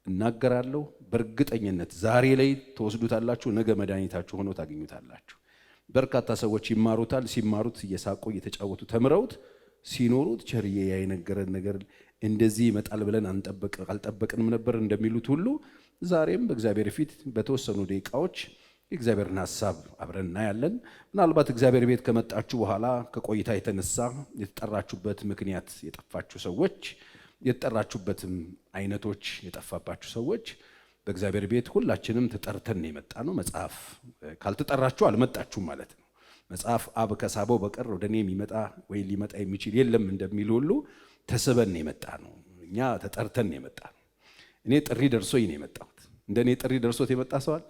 እናገራለሁ በእርግጠኝነት ዛሬ ላይ ተወስዱታላችሁ፣ ነገ መድኃኒታችሁ ሆኖ ታገኙታላችሁ። በርካታ ሰዎች ይማሩታል። ሲማሩት እየሳቁ እየተጫወቱ ተምረውት ሲኖሩት ቸርዬ ያይነገረን ነገር እንደዚህ ይመጣል ብለን አልጠበቅንም ነበር እንደሚሉት ሁሉ ዛሬም በእግዚአብሔር ፊት በተወሰኑ ደቂቃዎች የእግዚአብሔርን ሐሳብ አብረን እናያለን። ምናልባት እግዚአብሔር ቤት ከመጣችሁ በኋላ ከቆይታ የተነሳ የተጠራችሁበት ምክንያት የጠፋችሁ ሰዎች፣ የተጠራችሁበትም አይነቶች የጠፋባችሁ ሰዎች በእግዚአብሔር ቤት ሁላችንም ተጠርተን የመጣ ነው። መጽሐፍ ካልተጠራችሁ አልመጣችሁም ማለት ነው። መጽሐፍ አብ ከሳበው በቀር ወደኔ የሚመጣ ወይ ሊመጣ የሚችል የለም እንደሚል ሁሉ ተስበን የመጣ ነው። እኛ ተጠርተን የመጣ ነው። እኔ ጥሪ ደርሶኝ ነው የመጣሁት። እንደኔ ጥሪ ደርሶት የመጣ ሰው አለ?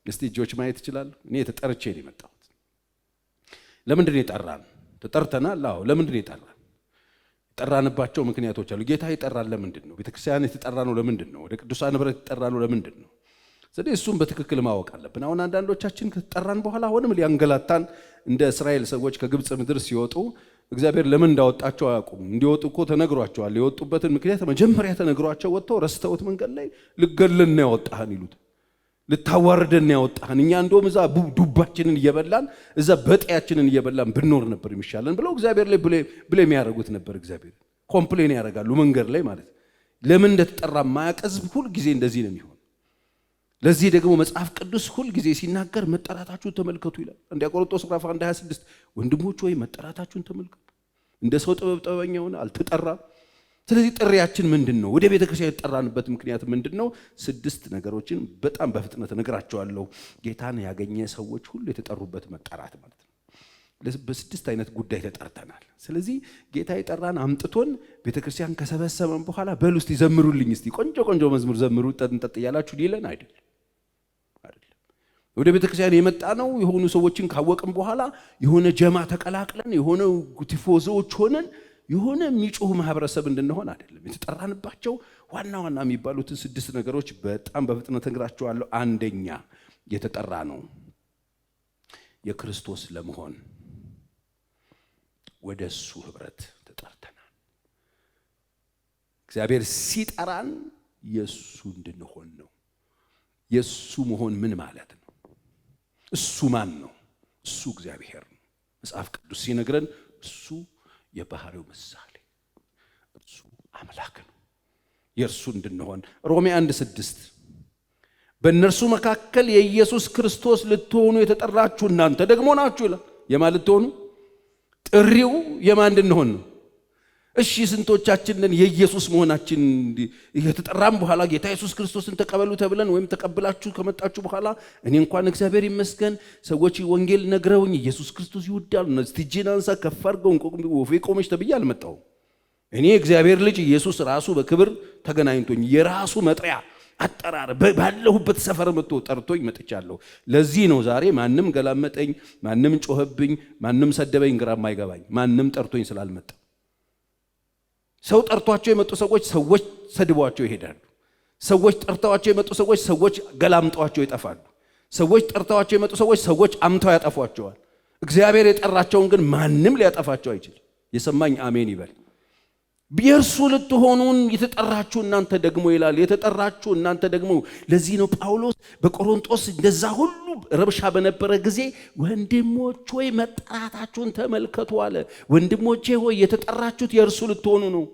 እስቲ እጆች ማየት ይችላል? እኔ ተጠርቼ ነው የመጣሁት። ለምንድን ነው የጠራን? ተጠርተናል። አዎ። ለምንድን ነው የጠራን? የጠራንባቸው ምክንያቶች አሉ። ጌታ የጠራን ለምንድን ነው? ቤተክርስቲያን የተጠራ ነው ለምንድን ነው? ወደ ቅዱሳን ህብረት የተጠራ ነው ለምንድን ነው? ስለዚህ እሱም በትክክል ማወቅ አለብን። አሁን አንዳንዶቻችን ከተጠራን በኋላ አሁንም ሊያንገላታን እንደ እስራኤል ሰዎች ከግብፅ ምድር ሲወጡ እግዚአብሔር ለምን እንዳወጣቸው አያውቁም። እንዲወጡ እኮ ተነግሯቸዋል። የወጡበትን ምክንያት መጀመሪያ ተነግሯቸው ወጥተው ረስተውት መንገድ ላይ ልገለን ነው ያወጣህን ይሉት፣ ልታዋርደን ነው ያወጣህን፣ እኛ እንደውም እዛ ዱባችንን እየበላን እዛ በጤያችንን እየበላን ብንኖር ነበር የሚሻለን ብለው እግዚአብሔር ላይ ብሌም ያደርጉት ነበር። እግዚአብሔር ኮምፕሌን ያደርጋሉ መንገድ ላይ ማለት። ለምን እንደተጠራ ማያውቅ ሕዝብ ሁል ጊዜ እንደዚህ ነው የሚሆን። ለዚህ ደግሞ መጽሐፍ ቅዱስ ሁል ጊዜ ሲናገር መጠራታችሁን ተመልከቱ ይላል። አንደኛ ቆሮንቶስ ምዕራፍ 1:26 ወንድሞች ወይ መጠራታችሁን ተመልከቱ። እንደ ሰው ጥበበኛ ሆነ አልተጠራም። ስለዚህ ጥሪያችን ምንድነው? ወደ ቤተ ክርስቲያን የተጠራንበት ምክንያት ምንድነው? 6 ነገሮችን በጣም በፍጥነት እነግራቸዋለሁ። ጌታን ያገኘ ሰዎች ሁሉ የተጠሩበት መጠራት ማለት ነው። በ6 አይነት ጉዳይ ተጠርተናል። ስለዚህ ጌታ የጠራን አምጥቶን ቤተ ክርስቲያን ከሰበሰበን በኋላ በሉ እስቲ ዘምሩልኝ፣ እስቲ ቆንጆ መዝሙር ዘምሩ ጠንጠጥ ያላችሁ ሊለን አይደለም። ወደ ቤተ ክርስቲያን የመጣ ነው የሆኑ ሰዎችን ካወቅን በኋላ የሆነ ጀማ ተቀላቅለን የሆነ ቲፎዞዎች ሆነን የሆነ የሚጮህ ማህበረሰብ እንድንሆን አይደለም። የተጠራንባቸው ዋና የሚባሉትን 6 ነገሮች በጣም በፍጥነት እነግራቸዋለሁ። አንደኛ የተጠራ ነው የክርስቶስ ለመሆን ወደሱ ህብረት ተጠርተናል። እግዚአብሔር ሲጠራን የሱ እንድንሆን ነው። የሱ መሆን ምን ማለት ነው? እሱ ማን ነው? እሱ እግዚአብሔር ነው። መጽሐፍ ቅዱስ ሲነግረን እሱ የባህሪው ምሳሌ፣ እሱ አምላክ ነው። የእርሱ እንድንሆን ሮሜ 1:6 በእነርሱ መካከል የኢየሱስ ክርስቶስ ልትሆኑ የተጠራችሁ እናንተ ደግሞ ናችሁ ይላል። የማን ልትሆኑ? ጥሪው የማን እንድንሆን ነው? እሺ ስንቶቻችንን የኢየሱስ መሆናችን የተጠራም በኋላ ጌታ ኢየሱስ ክርስቶስን ተቀበሉ ተብለን ወይም ተቀብላችሁ ከመጣችሁ በኋላ እኔ እንኳን እግዚአብሔር ይመስገን ሰዎች ወንጌል ነግረውኝ ኢየሱስ ክርስቶስ ይወዳል እጅን አንሳ ከፍ አድርገው ወፌ ቆመች ተብዬ አልመጣሁም። እኔ እግዚአብሔር ልጅ ኢየሱስ ራሱ በክብር ተገናኝቶኝ የራሱ መጥሪያ አጠራር ባለሁበት ሰፈር መጥቶ ጠርቶኝ መጥቻለሁ። ለዚህ ነው ዛሬ ማንም ገላመጠኝ፣ ማንም ጮህብኝ፣ ማንም ሰደበኝ ግራ የማይገባኝ ማንም ጠርቶኝ ስላልመጣ። ሰው ጠርቷቸው የመጡ ሰዎች ሰድቧቸው ይሄዳሉ። ሰዎች ጠርተዋቸው የመጡ ሰዎች ገላምጧቸው ይጠፋሉ። ሰዎች ጠርተዋቸው የመጡ ሰዎች አምተው ያጠፏቸዋል። እግዚአብሔር የጠራቸውን ግን ማንም ሊያጠፋቸው አይችልም። የሰማኝ አሜን ይበል። የእርሱ ልትሆኑን የተጠራችሁ እናንተ ደግሞ ይላል። የተጠራችሁ እናንተ ደግሞ። ለዚህ ነው ጳውሎስ በቆሮንቶስ እንደዛ ሁሉ ረብሻ በነበረ ጊዜ ወንድሞች ሆይ መጠራታችሁን ተመልከቱ አለ። ወንድሞቼ ሆይ የተጠራችሁት የእርሱ ልትሆኑ ነው።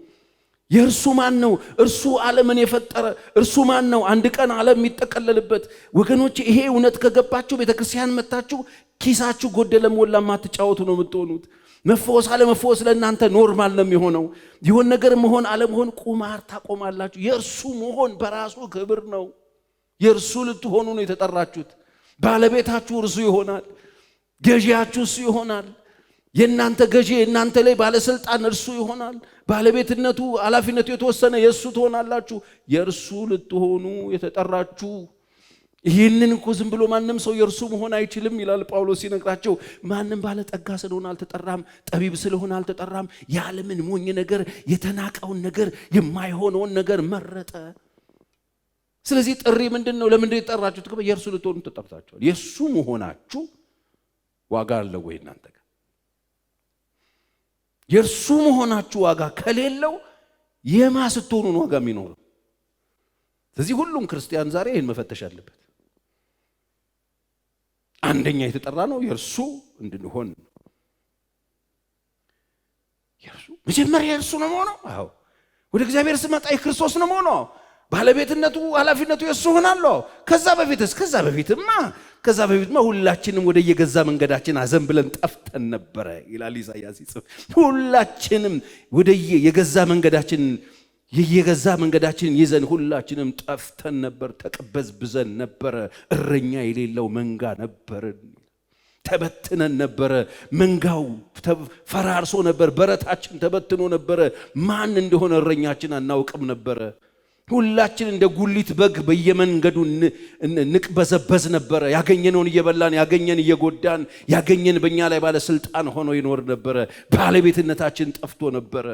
የእርሱ ማን ነው? እርሱ ዓለምን የፈጠረ እርሱ ማን ነው? አንድ ቀን ዓለም የሚጠቀለልበት። ወገኖቼ ይሄ እውነት ከገባችሁ ቤተክርስቲያን መጣችሁ ኪሳችሁ ጎደለ ሞላ ማትጫወቱ ነው የምትሆኑት። መፈወስ አለመፈወስ ለእናንተ ኖርማል ነው የሚሆነው። ይሁን ነገር መሆን አለመሆን ቁማር ታቆማላችሁ። የእርሱ መሆን በራሱ ክብር ነው። የእርሱ ልትሆኑ ነው የተጠራችሁት። ባለቤታችሁ እርሱ ይሆናል። ገዢያችሁ እርሱ ይሆናል። የእናንተ ገዢ የእናንተ ላይ ባለስልጣን እርሱ ይሆናል። ባለቤትነቱ ኃላፊነቱ የተወሰነ የእሱ ትሆናላችሁ። የእርሱ ልትሆኑ የተጠራችሁ። ይህንን እኮ ዝም ብሎ ማንም ሰው የእርሱ መሆን አይችልም ይላል ጳውሎስ ሲነግራቸው። ማንም ባለጠጋ ስለሆነ አልተጠራም፣ ጠቢብ ስለሆነ አልተጠራም። የዓለምን ሞኝ ነገር፣ የተናቀውን ነገር፣ የማይሆነውን ነገር መረጠ። ስለዚህ ጥሪ ምንድን ነው? ለምንድን የተጠራችሁት? የእርሱ ልትሆኑ ተጠርታችኋል። የእሱ መሆናችሁ ዋጋ አለው ወይ? እናንተ ጋር የእርሱ መሆናችሁ ዋጋ ከሌለው የማ ስትሆኑ ዋጋ የሚኖረው? ስለዚህ ሁሉም ክርስቲያን ዛሬ ይህን መፈተሽ አለበት። አንደኛ የተጠራ ነው የእርሱ እንድንሆን። የእርሱ መጀመሪያ የእርሱ ነው መሆኑ። አዎ ወደ እግዚአብሔር ስመጣ የክርስቶስ ነው መሆኑ። ባለቤትነቱ ኃላፊነቱ የእሱ ሆናለሁ። ከዛ በፊትማ ሁላችንም ወደ የገዛ መንገዳችን አዘን ብለን ጠፍተን ነበረ ይላል ኢሳይያስ ሲጽፍ። ሁላችንም ወደ የገዛ መንገዳችን ይዘን ሁላችንም ጠፍተን ነበር፣ ተቀበዝብዘን ነበረ። እረኛ የሌለው መንጋ ነበርን፣ ተበትነን ነበረ። መንጋው ፈራርሶ ነበር፣ በረታችን ተበትኖ ነበረ። ማን እንደሆነ እረኛችን አናውቅም ነበረ። ሁላችን እንደ ጉሊት በግ በየመንገዱ ንቅበዘበዝ ነበረ። ያገኘነውን እየበላን፣ ያገኘን እየጎዳን፣ ያገኘን በእኛ ላይ ባለስልጣን ሆኖ ይኖር ነበረ። ባለቤትነታችን ጠፍቶ ነበረ።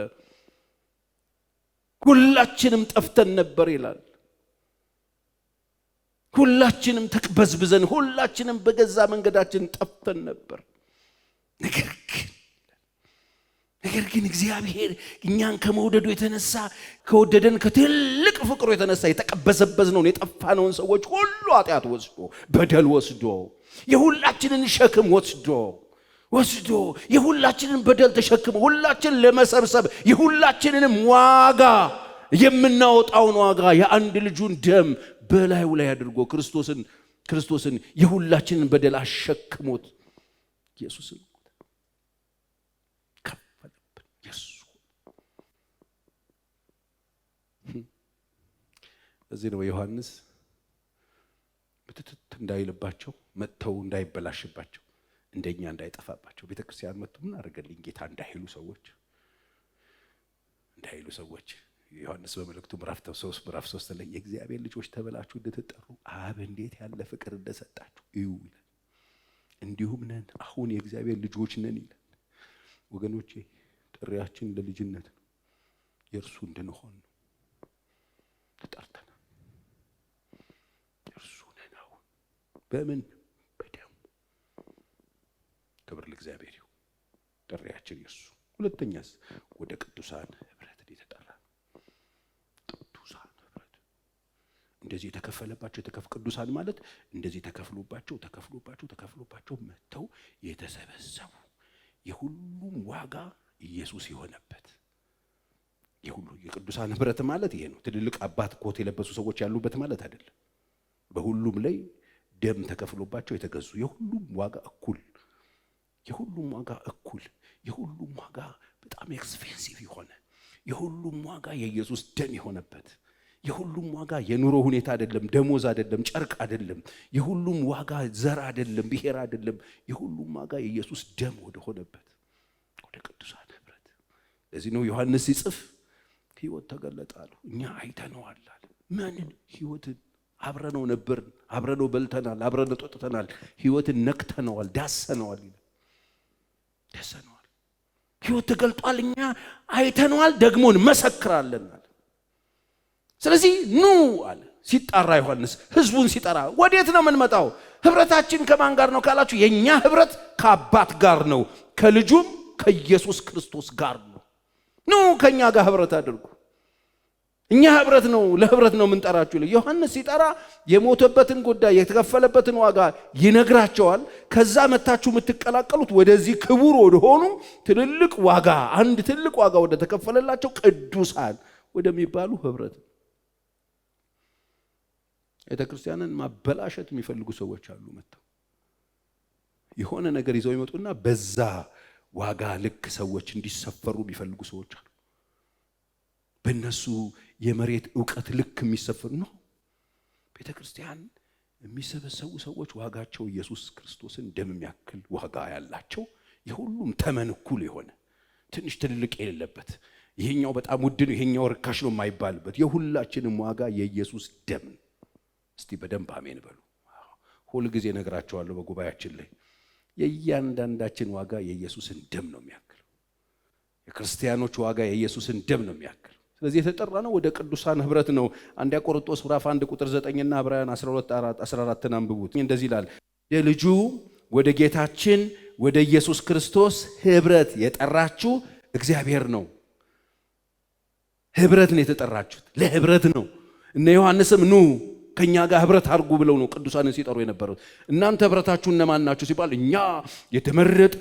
ሁላችንም ጠፍተን ነበር ይላል። ሁላችንም ተቅበዝብዘን፣ ሁላችንም በገዛ መንገዳችን ጠፍተን ነበር። ነገር ግን እግዚአብሔር እኛን ከመውደዱ የተነሳ ከወደደን ከትልቅ ፍቅሩ የተነሳ የተቀበዘበዝነውን የጠፋነውን ሰዎች ሁሉ ኃጢአት ወስዶ በደል ወስዶ የሁላችንን ሸክም ወስዶ የሁላችንን በደል ተሸክሞ ሁላችንን ለመሰብሰብ የሁላችንንም ዋጋ የምናወጣውን ዋጋ የአንድ ልጁን ደም በላዩ ላይ አድርጎ ክርስቶስን የሁላችንን በደል አሸክሞት ኢየሱስን ከፈለብን። እዚህ ነው ዮሐንስ ብትትት እንዳይልባቸው መተው እንዳይበላሽባቸው እንደኛ እንዳይጠፋባቸው ቤተክርስቲያን መጥቶ ምን አደረገልኝ ጌታ እንዳይሉ ሰዎች ዮሐንስ በመልእክቱ ምዕራፍ 3 ላይ የእግዚአብሔር ልጆች ተብላችሁ እንድትጠሩ አብ እንዴት ያለ ፍቅር እንደሰጣችሁ እዩ ይላል። እንዲሁም ነን አሁን የእግዚአብሔር ልጆች ነን ይላል። ወገኖቼ ጥሪያችን ለልጅነት ነው፣ የእርሱ እንድንሆን ነው። ተጠርተናል። የእርሱ ነን አሁን በምን በደሙ። ክብር ለእግዚአብሔር ይሁን። ጥሪያችን የእርሱ። ሁለተኛስ ወደ ቅዱሳን ህብረት የተጠራ ቅዱሳን ህብረት እንደዚህ የተከፈለባቸው ቅዱሳን ማለት እንደዚህ ተከፍሎባቸው መተው የተሰበሰቡ የሁሉም ዋጋ ኢየሱስ የሆነበት የቅዱሳን ህብረት ማለት ይሄ ነው። ትልልቅ አባት ኮት የለበሱ ሰዎች ያሉበት ማለት አይደለም። በሁሉም ላይ ደም ተከፍሎባቸው የተገዙ የሁሉም ዋጋ እኩል የሁሉም ዋጋ በጣም ኤክስፔንሲቭ የሆነ የሁሉም ዋጋ የኢየሱስ ደም የሆነበት የሁሉም ዋጋ የኑሮ ሁኔታ አይደለም፣ ደሞዝ አይደለም፣ ጨርቅ አይደለም። የሁሉም ዋጋ ዘር አይደለም፣ ብሔር አይደለም። የሁሉም ዋጋ የኢየሱስ ደም ወደ ሆነበት ወደ ቅዱሳን ህብረት። ለዚህ ነው ዮሐንስ ሲጽፍ ህይወት ተገለጣሉ እኛ አይተነዋል አለ። ማንን? ህይወትን። አብረነው ነበርን፣ አብረነው በልተናል፣ አብረነው ጠጥተናል፣ ህይወትን ነክተነዋል፣ ዳሰነዋል። ህይወት ተገልጧል፣ እኛ አይተነዋል፣ ደግሞ እንመሰክራለን አለ። ስለዚህ ኑ አለ ሲጣራ ዮሐንስ ህዝቡን ሲጠራ። ወዴት ነው የምንመጣው? ህብረታችን ከማን ጋር ነው ካላችሁ፣ የኛ ህብረት ከአባት ጋር ነው፣ ከልጁም ከኢየሱስ ክርስቶስ ጋር ነው። ኑ ከኛ ጋር ህብረት አድርጉ። እኛ ህብረት ነው፣ ለህብረት ነው የምንጠራችሁ። ዮሐንስ ሲጠራ የሞተበትን ጉዳይ የተከፈለበትን ዋጋ ይነግራቸዋል። ከዛ መታችሁ የምትቀላቀሉት ወደዚህ ክቡር ወደ ሆኑ ትልልቅ ዋጋ ወደ ተከፈለላቸው ቅዱሳን ወደሚባሉ ህብረት። ቤተክርስቲያንን ማበላሸት የሚፈልጉ ሰዎች አሉ። መጥተው የሆነ ነገር ይዘው ይመጡና በዛ ዋጋ ልክ ሰዎች እንዲሰፈሩ የሚፈልጉ ሰዎች አሉ። በእነሱ የመሬት ዕውቀት ልክ የሚሰፈሩ ነው። ቤተክርስቲያን የሚሰበሰቡ ሰዎች ዋጋቸው ኢየሱስ ክርስቶስን ደም የሚያክል ዋጋ ያላቸው፣ የሁሉም ተመን እኩል የሆነ ትንሽ ትልልቅ የሌለበት፣ ይሄኛው በጣም ውድ ነው ይሄኛው ርካሽ ነው የማይባልበት፣ የሁላችንም ዋጋ የኢየሱስ ደም። እስቲ በደንብ አሜን በሉ። ሁሉ ጊዜ ነግራቸዋለሁ በጉባኤያችን ላይ የእያንዳንዳችን ዋጋ የኢየሱስን ደም ነው የሚያክለው። የክርስቲያኖች ዋጋ የኢየሱስን ደም ነው የሚያክል። ስለዚህ የተጠራ ነው ወደ ቅዱሳን ህብረት ነው። አንደኛ ቆሮንቶስ ምዕራፍ 1 ቁጥር 9 እና ዕብራውያን 12:14 አንብቡት። እንደዚህ ይላል፣ የልጁ ወደ ጌታችን ወደ ኢየሱስ ክርስቶስ ህብረት የጠራችሁ እግዚአብሔር ነው። ህብረት ነው የተጠራችሁት፣ ለህብረት ነው። እነ ዮሐንስም ኑ ከኛ ጋር ህብረት አድርጉ ብለው ነው ቅዱሳንን ሲጠሩ የነበሩት። እናንተ ህብረታችሁ እነማን ናችሁ ሲባል እኛ የተመረጠ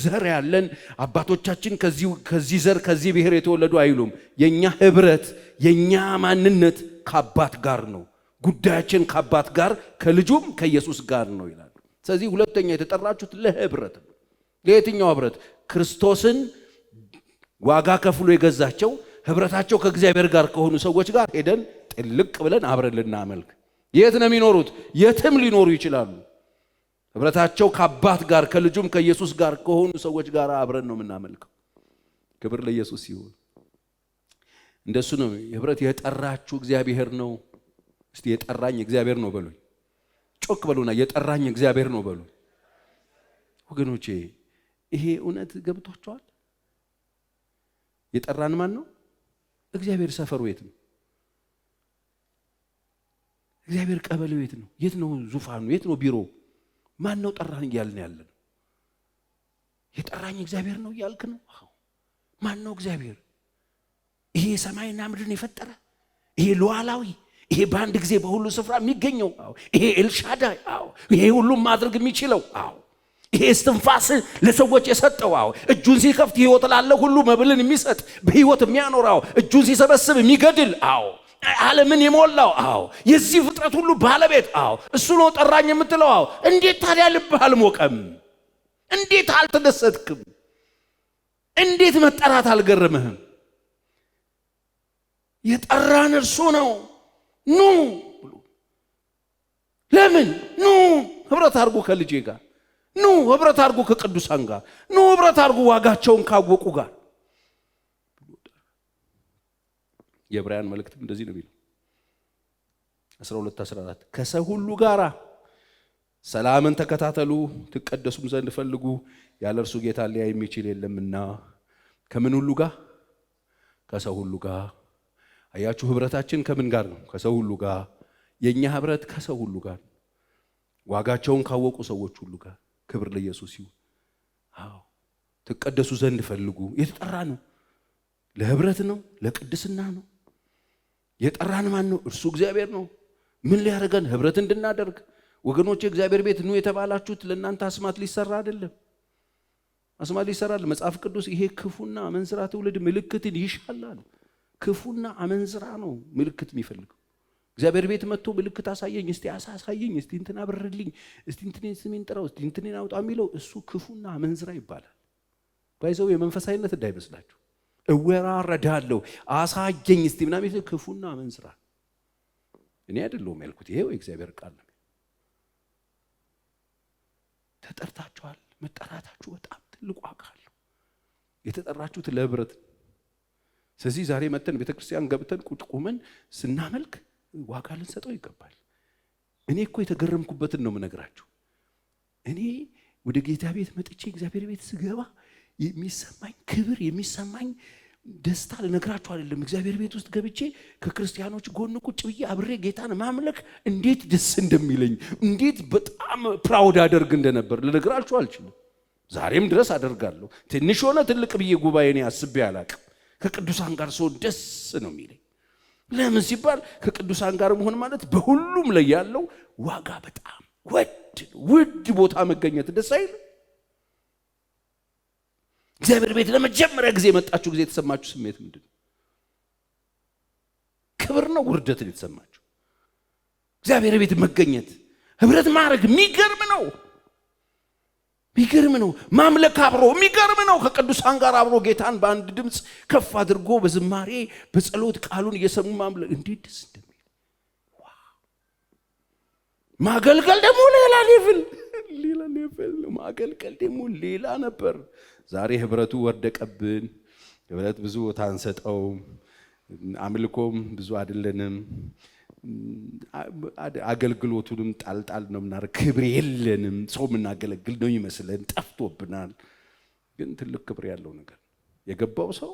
ዘር ያለን አባቶቻችን ከዚህ ዘር ከዚህ ብሔር የተወለዱ አይሉም። የኛ ህብረት የኛ ማንነት ከአባት ጋር ነው። ጉዳያችን ከአባት ጋር ከልጁም ከኢየሱስ ጋር ነው ይላል። ስለዚህ ሁለተኛ የተጠራችሁት ለህብረት ነው። ለየትኛው ህብረት? ክርስቶስን ዋጋ ከፍሎ የገዛቸው ህብረታቸው ከእግዚአብሔር ጋር ከሆኑ ሰዎች ጋር ሄደን ጥልቅ ብለን አብረን ልናመልክ። የት ነው የሚኖሩት? የትም ሊኖሩ ይችላሉ። ህብረታቸው ከአባት ጋር ከልጁም ከኢየሱስ ጋር ከሆኑ ሰዎች ጋር አብረን ነው የምናመልከው። ክብር ለኢየሱስ ይሁን። እንደሱ ነው ህብረት። የጠራችሁ እግዚአብሔር ነው። እስቲ የጠራኝ እግዚአብሔር ነው በሉኝ። ጮክ በሉና የጠራኝ እግዚአብሔር ነው በሉኝ። ወገኖቼ ይሄ እውነት ገብቷችኋል? የጠራን ማን ነው? እግዚአብሔር። ሰፈሩ የት ነው? እግዚአብሔር። ቀበሌው የት ነው? የት ነው ዙፋኑ? የት ነው ቢሮ? ማን ነው ጠራን እያልን ያለን? የጠራኝ እግዚአብሔር ነው እያልክ ነው? ማን ነው እግዚአብሔር? ይሄ ሰማይና ምድርን የፈጠረ ይሄ ሉዓላዊ ይሄ በአንድ ጊዜ በሁሉ ስፍራ የሚገኘው ይሄ ኤልሻዳይ ይሄ ሁሉም ማድረግ የሚችለው ይሄ እስትንፋስ ለሰዎች የሰጠው እጁን ሲከፍት ሕይወት ላለው ሁሉ መብልን የሚሰጥ በሕይወት የሚያኖረው እጁን ሲሰበስብ የሚገድል ዓለምን የሞላው የዚህ ፍጥረት ሁሉ ባለቤት እሱ ነው ጠራኝ የምትለው። እንዴት ታዲያ ልብህ አልሞቀም? እንዴት አልተደሰትክም? እንዴት መጠራት አልገረምህም? የጠራን እርሱ ነው። ኑ ብሎ ለምን ኑ ህብረት አድርጉ ከልጄ ጋር፣ ኑ ህብረት አድርጉ ከቅዱሳን ጋር፣ ኑ ህብረት አድርጉ ዋጋቸውን ካወቁ ጋር። የዕብራውያን መልእክትም እንደዚህ ነው የሚለው 12:14 ከሰው ሁሉ ጋር ሰላምን ተከታተሉ ትቀደሱም ዘንድ ፈልጉ፣ ያለ እርሱ ጌታ ሊያይ የሚችል የለምና። ከምን ሁሉ ጋር? ከሰው ሁሉ ጋር። አያችሁ ህብረታችን ከምን ጋር ነው? ከሰው ሁሉ ጋር። የኛ ህብረት ከሰው ሁሉ ጋር፣ ዋጋቸውን ካወቁ ሰዎች ሁሉ ጋር። ክብር ለኢየሱስ ይሁን። ትቀደሱ ዘንድ ፈልጉ። የተጠራ ነው ለህብረት ነው፣ ለቅድስና ነው። የጠራን ማን ነው? እርሱ እግዚአብሔር ነው። ምን ሊያደርገን? ህብረት እንድናደርግ። ወገኖች እግዚአብሔር ቤት ኑ የተባላችሁት ለእናንተ አስማት ሊሰራ አይደለም። አስማት ሊሰራል መጽሐፍ ቅዱስ ይሄ ክፉና አመንዝራ ትውልድ ምልክትን ይሻላል። ክፉና አመንዝራ ነው ምልክት የሚፈልገው። እግዚአብሔር ቤት መጥቶ ምልክት አሳየኝ፣ እስቲ አሳየኝ፣ እስቲ እንትን አብርልኝ፣ እስቲ እንትን ስሜን ጥራው፣ እስቲ እንትን አውጣ የሚለው እሱ ክፉና አመንዝራ ይባላል። ባይዘው የመንፈሳዊነት እንዳይመስላችሁ። እወራረዳለሁ አሳየኝ እስቲ ምናምን ይሄ ክፉና አመንዝራ። እኔ አይደለሁም ያልኩት፣ ይሄው የእግዚአብሔር ቃል ነው። ተጠርታችኋል። መጠራታችሁ በጣም ትልቅ ዋጋ አለው። የተጠራችሁት ለህብረት። ስለዚህ ዛሬ መተን ቤተክርስቲያን ገብተን ቁመን ስናመልክ ዋጋ ልንሰጠው ይገባል። እኔ እኮ የተገረምኩበትን ነው የምነግራችሁ። እኔ ወደ ጌታ ቤት መጥቼ እግዚአብሔር ቤት ስገባ የሚሰማኝ ክብር የሚሰማኝ ደስታ ልነግራችሁ አይደለም። እግዚአብሔር ቤት ውስጥ ገብቼ ከክርስቲያኖች ጎን ቁጭ ብዬ አብሬ ጌታን ማምለክ እንዴት ደስ እንደሚለኝ እንዴት በጣም ፕራውድ አደርግ እንደነበር ልነግራችሁ አልችልም። ዛሬም ድረስ አደርጋለሁ። ትንሽ ሆነ ትልቅ ብዬ ጉባኤኔ አስቤ አላቅም። ከቅዱሳን ጋር ሰው ደስ ነው የሚለኝ። ለምን ሲባል ከቅዱሳን ጋር መሆን ማለት በሁሉም ላይ ያለው ዋጋ በጣም ውድ ቦታ መገኘት ደስ አይልም? እግዚአብሔር ቤት ለመጀመሪያ ጊዜ የመጣችሁ ጊዜ የተሰማችሁ ስሜት ምንድን ነው? ክብር ነው? ውርደትን የተሰማችሁ? እግዚአብሔር ቤት መገኘት ህብረት ማድረግ የሚገርም ነው። የሚገርም ነው። ማምለክ አብሮ የሚገርም ነው። ከቅዱሳን ጋር አብሮ ጌታን በአንድ ድምፅ ከፍ አድርጎ በዝማሬ በጸሎት ቃሉን እየሰሙ ማምለክ እንዴት ደስ እንደሚል። ማገልገል ደግሞ ሌላ ሌቭል ማገልገል ደግሞ ሌላ ነበር። ዛሬ ህብረቱ ወደቀብን። ህብረት ብዙ ቦታ አንሰጠውም። አምልኮም ብዙ አይደለንም። አገልግሎቱንም ጣልጣል ነው ምናረ ክብር የለንም። ሰው ምናገለግል ነው ይመስለን። ጠፍቶብናል። ግን ትልቅ ክብር ያለው ነገር የገባው ሰው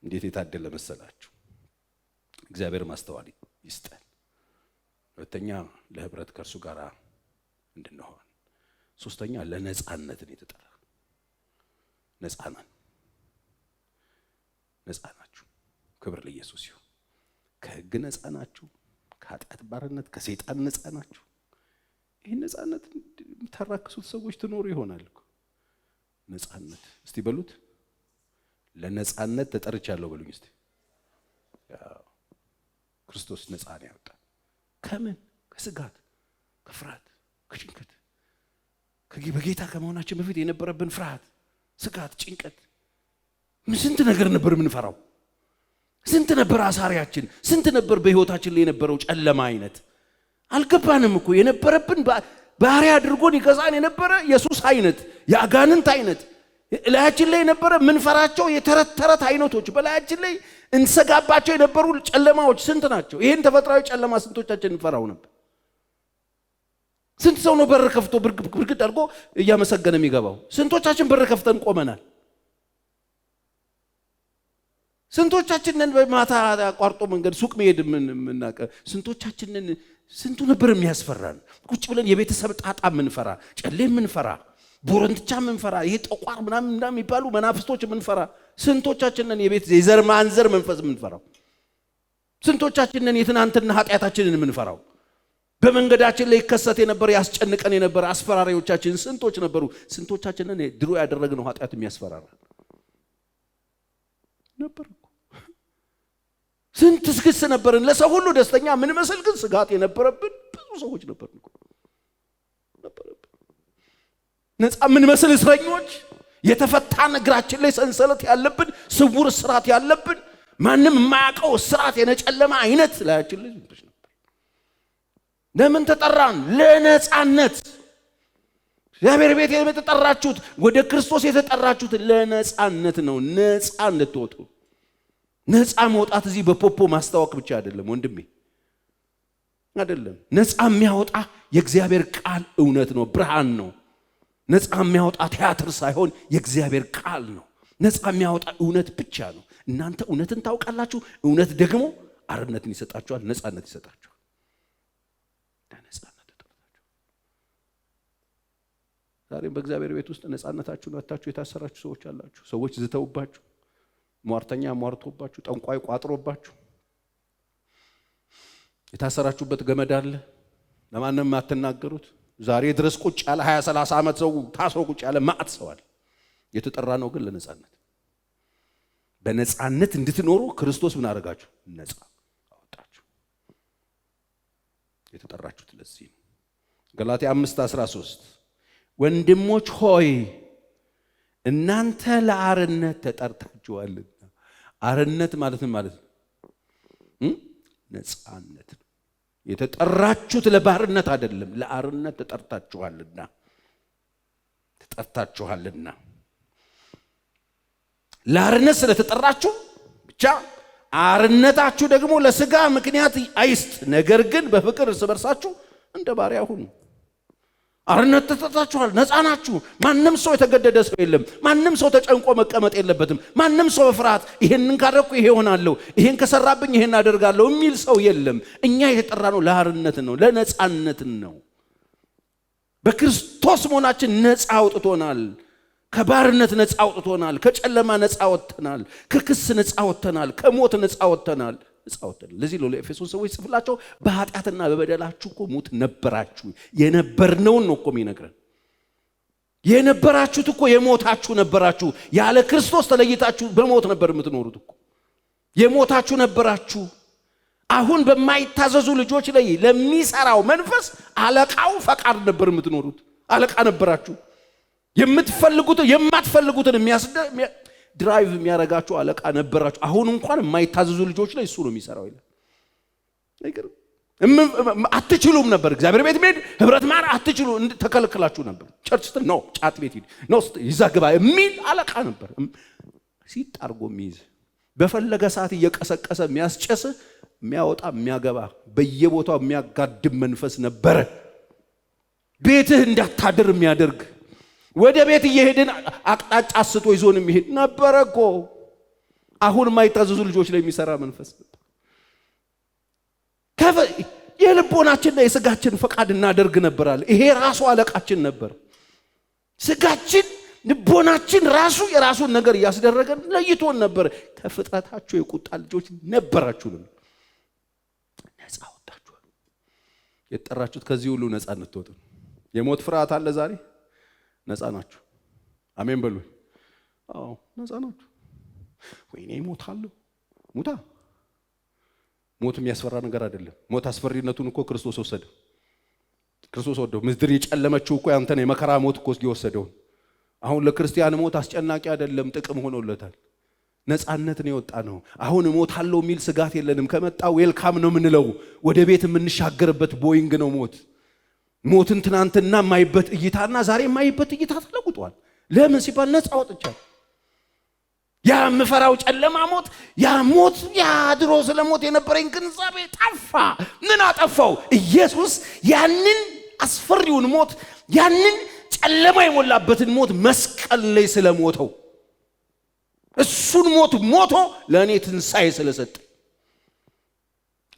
እንዴት የታደለ መሰላችሁ። እግዚአብሔር ማስተዋል ይስጠን። ሁለተኛ ለህብረት ከእርሱ ጋር እንድንሆን፣ ሶስተኛ ለነጻነትን የተጠራ ነጻ ናችሁ። ክብር ለኢየሱስ ይሁን። ከሕግ ነፃ ናችሁ፣ ከኃጢአት ባርነት ከሰይጣን ነፃ ናችሁ። ይህን ነፃነት የምታራክሱት ሰዎች ትኖሩ ይሆናል እኮ። ነፃነት እስቲ በሉት፣ ለነፃነት ተጠርቻለሁ በሉኝ እስቲ። ክርስቶስ ነፃ ነው ያወጣ። ከምን? ከስጋት፣ ከፍርሃት፣ ከጭንቀት። በጌታ ከመሆናችን በፊት የነበረብን ፍርሃት፣ ስጋት፣ ጭንቀት፣ ስንት ነገር ነበር የምንፈራው። ስንት ነበር አሳሪያችን፣ ስንት ነበር በህይወታችን ላይ የነበረው ጨለማ አይነት። አልገባንም እኮ የነበረብን ባህሪ አድርጎን ይገዛን የነበረ ኢየሱስ አይነት፣ የአጋንንት አይነት ላያችን ላይ የነበረ ምንፈራቸው የተረት አይነቶች፣ በላያችን ላይ እንሰጋባቸው የነበሩ ጨለማዎች ስንት ናቸው። ይሄን ተፈጥሯዊ ጨለማ ስንቶቻችን እንፈራው ነበር? ስንት ሰው ነው በር ከፍቶ ብርግድ አድርጎ እያመሰገነ የሚገባው? ስንቶቻችን በር ከፍተን ቆመናል? ስንቶቻችንን በማታ አቋርጦ መንገድ ሱቅ መሄድ ምናቀ? ስንቶቻችንን ስንቱ ነበር የሚያስፈራን? ቁጭ ብለን የቤተሰብ ጣጣ ምንፈራ፣ ጨሌ ምንፈራ፣ ቦረንትቻ ምንፈራ፣ ይሄ ጠቋር ምናምን የሚባሉ መናፍስቶች ምንፈራ። ስንቶቻችንን የቤት የዘር ማንዘር መንፈስ ምንፈራው? ስንቶቻችንን የትናንትና ኃጢአታችንን ምንፈራው? በመንገዳችን ላይ ይከሰት የነበረ ያስጨንቀን የነበረ አስፈራሪዎቻችን ስንቶች ነበሩ? ስንቶቻችንን ድሮ ያደረግነው ኃጢአት የሚያስፈራራ ነበር? ስንት ስግስ ነበርን፣ ለሰው ሁሉ ደስተኛ ምን መስል ግን ስጋት የነበረብን ብዙ ሰዎች ነበርን። ነፃ ምን መስል እስረኞች፣ የተፈታ እግራችን ላይ ሰንሰለት ያለብን፣ ስውር እስራት ያለብን፣ ማንም የማያውቀው እስራት የነጨለማ አይነት ላያችን ላይ ነበር። ለምን ተጠራን? ለነፃነት። እግዚአብሔር ቤት የተጠራችሁት፣ ወደ ክርስቶስ የተጠራችሁት ለነፃነት ነው። ነፃ እንድትወጡ። ነፃ መውጣት እዚህ በፖፖ ማስታወቅ ብቻ አይደለም ወንድሜ፣ አይደለም። ነፃ የሚያወጣ የእግዚአብሔር ቃል እውነት ነው፣ ብርሃን ነው። ነፃ የሚያወጣ ቲያትር ሳይሆን የእግዚአብሔር ቃል ነው። ነፃ የሚያወጣ እውነት ብቻ ነው። እናንተ እውነትን ታውቃላችሁ፣ እውነት ደግሞ አርነትን ይሰጣችኋል፣ ነፃነት ይሰጣችኋል። ዛሬም በእግዚአብሔር ቤት ውስጥ ነፃነታችሁን አጣችሁ የታሰራችሁ ሰዎች አላችሁ። ሰዎች ዝተውባችሁ፣ ሟርተኛ ሟርቶባችሁ፣ ጠንቋይ ቋጥሮባችሁ የታሰራችሁበት ገመድ አለ፣ ለማንም የማትናገሩት። ዛሬ ድረስ ቁጭ ያለ 20-30 ዓመት ሰው ታስሮ ቁጭ ያለ ማዕት ሰው አለ። የተጠራ ነው ግን ለነፃነት። በነፃነት እንድትኖሩ ክርስቶስ ምን አደረጋችሁ? ነፃ አወጣችሁ። የተጠራችሁት ለዚህ ነው። ገላትያ 5:13 ወንድሞች ሆይ እናንተ ለአርነት ተጠርታችኋልና። አርነት ማለት ምን ማለት ነው? ነፃነት ነው። የተጠራችሁት ለባርነት አይደለም፣ ለአርነት ተጠርታችኋልና። ለአርነት ስለተጠራችሁ ብቻ አርነታችሁ ደግሞ ለስጋ ምክንያት አይስጥ፣ ነገር ግን በፍቅር እርስ በርሳችሁ እንደ ባሪያ ሁኑ። አርነት ተጠርታችኋል፣ ነፃ ናችሁ። ማንም ሰው የተገደደ ሰው የለም። ማንም ሰው ተጨንቆ መቀመጥ የለበትም። ማንም ሰው በፍርሃት ይሄንን ካደረኩ ይሄ ሆናለሁ፣ ይሄን ከሰራብኝ ይሄን አደርጋለሁ የሚል ሰው የለም። እኛ የተጠራነው ለአርነት ነው፣ ለነፃነት ነው። በክርስቶስ መሆናችን ነፃ አውጥቶናል። ከባርነት ነፃ አውጥቶናል። ከጨለማ ነፃ ወጥተናል። ከክስ ነፃ ወጥተናል። ከሞት ነፃ ወጥተናል። ለዚህ ነው ለኤፌሶን ሰዎች ጽፍላቸው በኃጢአትና በበደላችሁ እኮ ሙት ነበራችሁ። የነበርነውን ነው እኮ የሚነግረን። የነበራችሁት እኮ የሞታችሁ ነበራችሁ። ያለ ክርስቶስ ተለይታችሁ በሞት ነበር የምትኖሩት እኮ። የሞታችሁ ነበራችሁ። አሁን በማይታዘዙ ልጆች ላይ ለሚሰራው መንፈስ አለቃው ፈቃድ ነበር የምትኖሩት። አለቃ ነበራችሁ። የምትፈልጉትን የማትፈልጉትን ድራይቭ የሚያረጋችሁ አለቃ ነበራችሁ። አሁን እንኳን የማይታዘዙ ልጆች ላይ እሱ ነው የሚሰራው ይላል። አትችሉም ነበር እግዚአብሔር ቤት መሄድ፣ ህብረት ማር አትችሉ፣ ተከልክላችሁ ነበር። ቸርች ስትል ነው ጫት ቤት ሂድ ነው ይዛግባ የሚል አለቃ ነበር። ሲጣርጎ የሚይዝ በፈለገ ሰዓት እየቀሰቀሰ የሚያስጨስ የሚያወጣ የሚያገባ በየቦታው የሚያጋድም መንፈስ ነበረ። ቤትህ እንዳታድር የሚያደርግ ወደ ቤት እየሄድን አቅጣጫ አስቶ ይዞን የሚሄድ ነበር እኮ። አሁን የማይታዘዙ ልጆች ላይ የሚሰራ መንፈስ ነበር። የልቦናችንና የስጋችን ፈቃድ እናደርግ ነበራል። ይሄ ራሱ አለቃችን ነበር። ስጋችን ልቦናችን ራሱ የራሱን ነገር እያስደረገን ለይቶን ነበር። ከፍጥረታችሁ የቁጣ ልጆች ነበራችሁ። ነፃ ወጣችኋል። የተጠራችሁት ከዚህ ሁሉ ነፃ እንድትወጡ። የሞት ፍርሃት አለ ዛሬ? ነፃ ናችሁ። አሜን በሉ። አዎ ነፃ ናችሁ። ወይኔ እሞታለሁ። ሙታ ሞት የሚያስፈራ ነገር አይደለም። ሞት አስፈሪነቱን እኮ ክርስቶስ ወሰደ። ክርስቶስ ወደው ምድር የጨለመችው እኮ ያንተን የመከራ ሞት እኮ የወሰደው። አሁን ለክርስቲያን ሞት አስጨናቂ አይደለም፣ ጥቅም ሆኖለታል። ነፃነት ነው የወጣ ነው። አሁን እሞታለሁ የሚል ስጋት የለንም። ከመጣ ዌልካም ነው የምንለው። ወደ ቤት የምንሻገርበት ቦይንግ ነው ሞት። ሞትን ትናንትና የማይበት እይታና ዛሬ የማይበት እይታ ተለውጧል። ለምን ሲባል ነፃ ወጥቻለሁ። ያ የምፈራው ጨለማ ሞት፣ ያ ሞት፣ ያ ድሮ ስለ ሞት የነበረኝ ግንዛቤ ጠፋ። ምን አጠፋው? ኢየሱስ ያንን አስፈሪውን ሞት፣ ያንን ጨለማ የሞላበትን ሞት መስቀል ላይ ስለሞተው፣ እሱን ሞት ሞቶ ለእኔ ትንሣኤ ስለሰጠ፣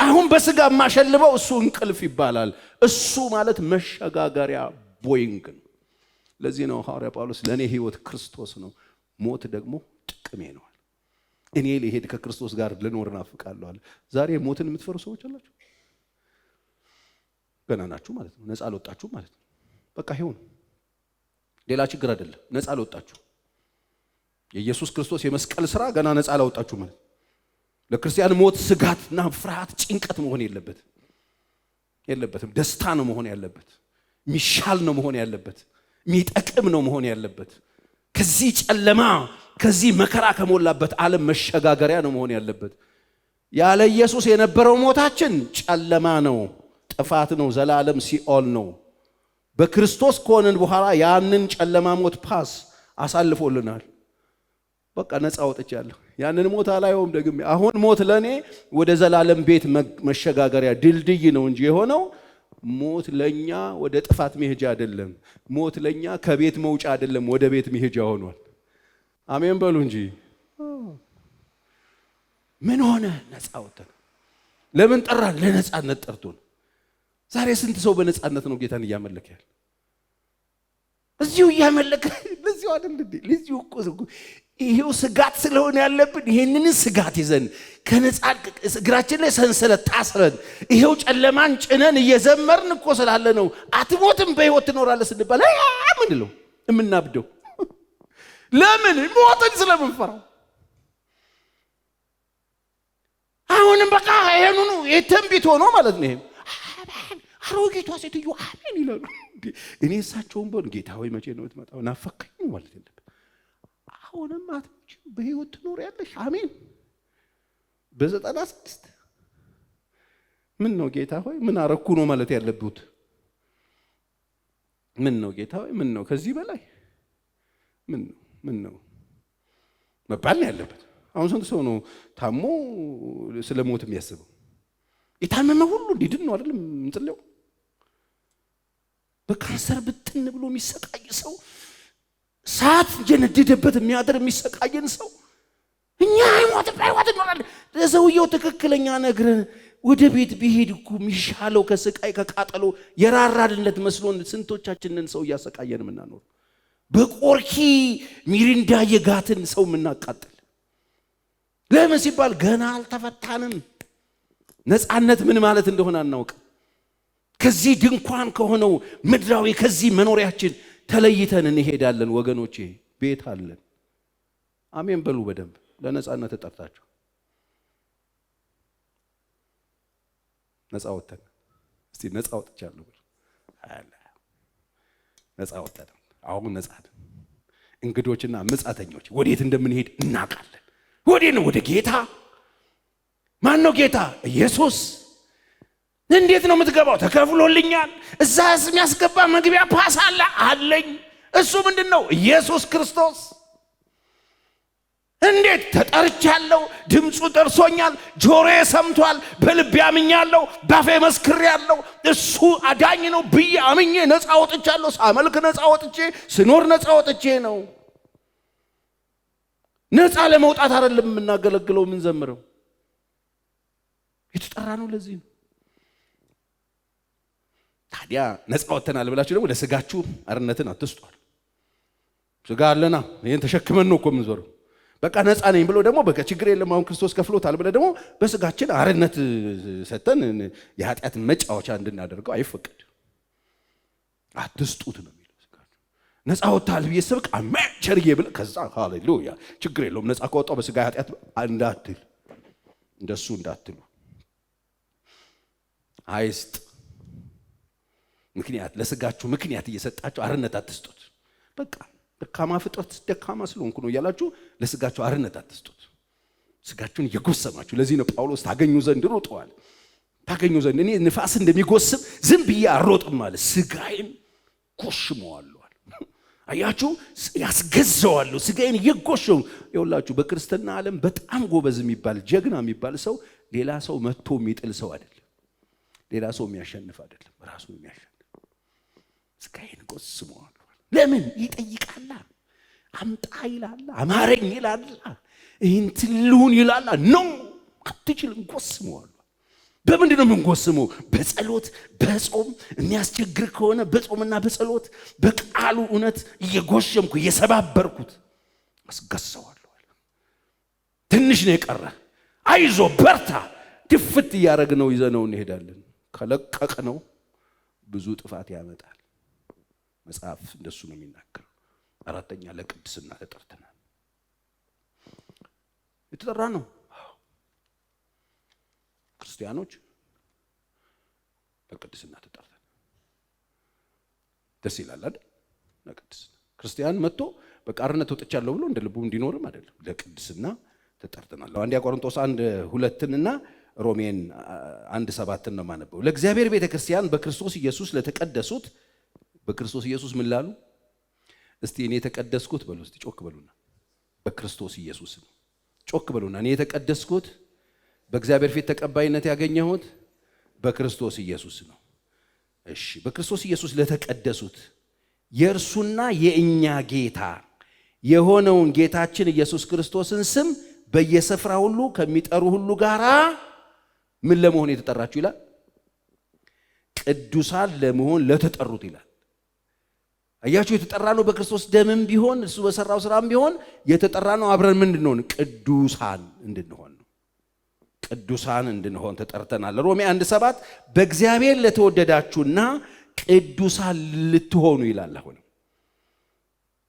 አሁን በስጋ የማሸልበው እሱ እንቅልፍ ይባላል። እሱ ማለት መሸጋገሪያ ቦይንግ ነው። ለዚህ ነው ሐዋርያ ጳውሎስ ለእኔ ሕይወት ክርስቶስ ነው፣ ሞት ደግሞ ጥቅሜ ነው። እኔ ልሄድ ከክርስቶስ ጋር ልኖር እናፍቃለሁ አለ። ዛሬ ሞትን የምትፈሩ ሰዎች አላችሁ? ገና ናችሁ ማለት ነው። ነፃ አልወጣችሁ ማለት ነው። በቃ ይሄው ነው። ሌላ ችግር አይደለም። ነፃ አልወጣችሁ። የኢየሱስ ክርስቶስ የመስቀል ሥራ ገና ነፃ አላወጣችሁ ማለት ነው። ለክርስቲያን ሞት ስጋትና ፍርሃት፣ ጭንቀት መሆን የለበትም። ደስታ ነው መሆን ያለበት። የሚሻል ነው መሆን ያለበት። የሚጠቅም ነው መሆን ያለበት። ከዚህ ጨለማ ከዚህ መከራ ከሞላበት ዓለም መሸጋገሪያ ነው መሆን ያለበት። ያለ ኢየሱስ የነበረው ሞታችን ጨለማ ነው፣ ጥፋት ነው፣ ዘላለም ሲኦል ነው። በክርስቶስ ከሆነን በኋላ ያንን ጨለማ ሞት ፓስ አሳልፎልናል። በቃ ነፃ ወጥቻለሁ። ያንን ሞት አላየውም ደግሜ። አሁን ሞት ለኔ ወደ ዘላለም ቤት መሸጋገሪያ ድልድይ ነው እንጂ የሆነው ሞት ለኛ ወደ ጥፋት መሄጃ አይደለም። ሞት ለኛ ከቤት መውጫ አይደለም፣ ወደ ቤት መሄጃ ሆኗል። አሜን በሉ እንጂ። ምን ሆነ? ነፃ ወጥተን። ለምን ጠራን? ለነፃነት ጠርቶን። ዛሬ ስንት ሰው በነፃነት ነው ጌታን እያመለከ ያለ? እዚሁ እያመለከ ለዚሁ አይደል እንዴ? ለዚሁ እኮ ይሄው ስጋት ስለሆነ ያለብን ይሄንን ስጋት ይዘን ከነፃ እግራችን ላይ ሰንሰለት ታስረን ይሄው ጨለማን ጭነን እየዘመርን እኮ ስላለ ነው አትሞትም በሕይወት ትኖራለህ ስንባል ምን ነው የምናብደው? ለምን? ሞትን ስለምንፈራው። አሁንም በቃ ይሄኑ የትንቢት ሆኖ ማለት ነው። ይሄ አሮጊቷ ሴትዮ አሜን ይላሉ። እኔ እሳቸውን በሉ ጌታ ሆይ መቼ ነው የምትመጣው? ናፈቀኝ ማለት የለም። አሁንም አትሞችም በሕይወት ትኖሪያለሽ። አሜን። በ96 ምን ነው ጌታ ሆይ ምን አረኩ ነው ማለት ያለብሁት? ምን ነው ጌታ ሆይ ምን ነው ከዚህ በላይ ምን ነው መባል ነው ያለበት። አሁን ስንት ሰው ነው ታሞ ስለ ሞት የሚያስበው? የታመመ ሁሉ እንዲድን ነው አይደለም እንጥለው። በካንሰር ብትን ብሎ የሚሰቃይ ሰው፣ ሰዓት እየነደደበት የሚያድር የሚሰቃየን ሰው እኛ አይሞትም እንኖራለን። ለሰውየው ትክክለኛ ነግረን ወደ ቤት ቢሄድ እኮ የሚሻለው ከስቃይ ከቃጠሎ የራራልነት መስሎን ስንቶቻችንን ሰው እያሰቃየን የምናኖር፣ በቆርኪ ሚሪንዳ የጋትን ሰው የምናቃጥል። ለምን ሲባል ገና አልተፈታንም። ነፃነት ምን ማለት እንደሆነ አናውቅም። ከዚህ ድንኳን ከሆነው ምድራዊ ከዚህ መኖሪያችን ተለይተን እንሄዳለን። ወገኖቼ ቤት አለን። አሜን በሉ በደንብ። ለነፃነት ተጠርታችሁ ነፃ ወጥተን እስቲ ነፃ ወጥቻለሁ ብሎ ነፃ ወጥተን አሁን ነፃ ነን። እንግዶችና መጻተኞች ወዴት እንደምንሄድ እናውቃለን። ወዴት ነው? ወደ ጌታ። ማን ነው ጌታ? ኢየሱስ። እንዴት ነው የምትገባው? ተከፍሎልኛል። እዛ የሚያስገባ መግቢያ ፓስ አለ አለኝ። እሱ ምንድን ነው? ኢየሱስ ክርስቶስ። እንዴት? ተጠርቻለሁ፣ ድምፁ ደርሶኛል፣ ጆሮዬ ሰምቷል፣ በልቤ አምኛለሁ፣ ባፌ መስክሬያለሁ። እሱ አዳኝ ነው ብዬ አምኜ ነፃ ወጥቻለሁ። ሳመልክ ነፃ ወጥቼ፣ ስኖር ነፃ ወጥቼ ነው። ነፃ ለመውጣት አይደለም የምናገለግለው የምንዘምረው። የተጠራ ነው ለዚህ ነው። ታዲያ ነፃ ወጥተናል ብላችሁ ደግሞ ለስጋችሁ አርነትን አትስጧል። ስጋ አለና ይሄን ተሸክመን ነው እኮ የምንዞረው። በቃ ነፃ ነኝ ብሎ ደግሞ በቃ ችግር የለም አሁን ክርስቶስ ከፍሎታል ብለ ደግሞ በስጋችን አርነት ሰተን የኃጢአት መጫወቻ እንድናደርገው አይፈቀድ። አትስጡት ነው የሚለው። ስጋችሁ ነፃ ወጣል ብዬ ሰብክ አሜን ቸርዬ ብለ ከዛ ሃሌሉያ ችግር የለውም ነፃ ከወጣው በስጋ ኃጢአት እንዳትል እንደሱ እንዳትሉ። አይስጥ ምክንያት ለስጋችሁ ምክንያት እየሰጣችሁ አርነት አትስጡት። በቃ ደካማ ፍጥረት ደካማ ስለሆንኩ ነው እያላችሁ ለስጋችሁ አርነት አትስጡት። ስጋችሁን እየጎሰማችሁ ለዚህ ነው ጳውሎስ ታገኙ ዘንድ ሮጠዋል። ታገኙ ዘንድ እኔ ንፋስ እንደሚጎስም ዝም ብዬ አልሮጥም ማለት ስጋዬን ጎሽመዋለሁ። አያችሁ ያስገዛዋለሁ ስጋዬን እየጎሸሙ። ይኸውላችሁ በክርስትና ዓለም በጣም ጎበዝ የሚባል ጀግና የሚባል ሰው ሌላ ሰው መጥቶ የሚጥል ሰው አይደለም። ሌላ ሰው የሚያሸንፍ አይደለም፣ ራሱ የሚያሸንፍ። ስጋዬን ጎስመዋለሁ። ለምን ይጠይቃላ? አምጣ ይላላ፣ አማረኝ ይላላ፣ እንትሉን ይላላ። ነው አትችልም፣ ጎስመዋለሁ። በምንድን ነው የምንጎስመው? በጸሎት በጾም የሚያስቸግር ከሆነ በጾምና በጸሎት በቃሉ እውነት እየጎሸምኩ እየሰባበርኩት አስገሰዋለሁ። ትንሽ ነው የቀረ፣ አይዞ በርታ፣ ድፍት እያደረግነው ይዘነው እንሄዳለን። ከለቀቅነው ብዙ ጥፋት ያመጣል። መጽሐፍ እንደሱ ነው የሚናገረው። አራተኛ ለቅድስና ተጠርተናል። የተጠራ ነው ክርስቲያኖች ለቅድስና ተጠርተናል። ደስ ይላል አይደል? ለቅድስና ክርስቲያን መጥቶ በቃርነት ወጥቻለሁ ብሎ እንደ ልቡ እንዲኖርም አይደለም። ለቅድስና ተጠርተናል። አንደኛ ቆሮንቶስ 1:2 ሮሜን 1:7 ነው ማነበው። ለእግዚአብሔር ቤተክርስቲያን በክርስቶስ ኢየሱስ ለተቀደሱት በክርስቶስ ኢየሱስ ምን ላሉ? እስቲ እኔ የተቀደስኩት በሉ እስቲ ጮክ በሉና በክርስቶስ ኢየሱስ ነው። ጮክ በሉና እኔ የተቀደስኩት በእግዚአብሔር ፊት ተቀባይነት ያገኘሁት በክርስቶስ ኢየሱስ ነው። እሺ በክርስቶስ ኢየሱስ ለተቀደሱት የእርሱና የእኛ ጌታ የሆነውን ጌታችን ኢየሱስ ክርስቶስን ስም በየስፍራ ሁሉ ከሚጠሩ ሁሉ ጋራ ምን ለመሆን የተጠራችሁ ይላል? ቅዱሳን ለመሆን ለተጠሩት ይላል። አያችሁ የተጠራ ነው በክርስቶስ ደምም ቢሆን እሱ በሰራው ስራም ቢሆን የተጠራ ነው አብረን ምን እንድንሆን? ቅዱሳን እንድንሆን ነው። ቅዱሳን እንድንሆን ተጠርተናል። ሮሜ 1:7 በእግዚአብሔር ለተወደዳችሁና ቅዱሳን ልትሆኑ ይላል። አሁን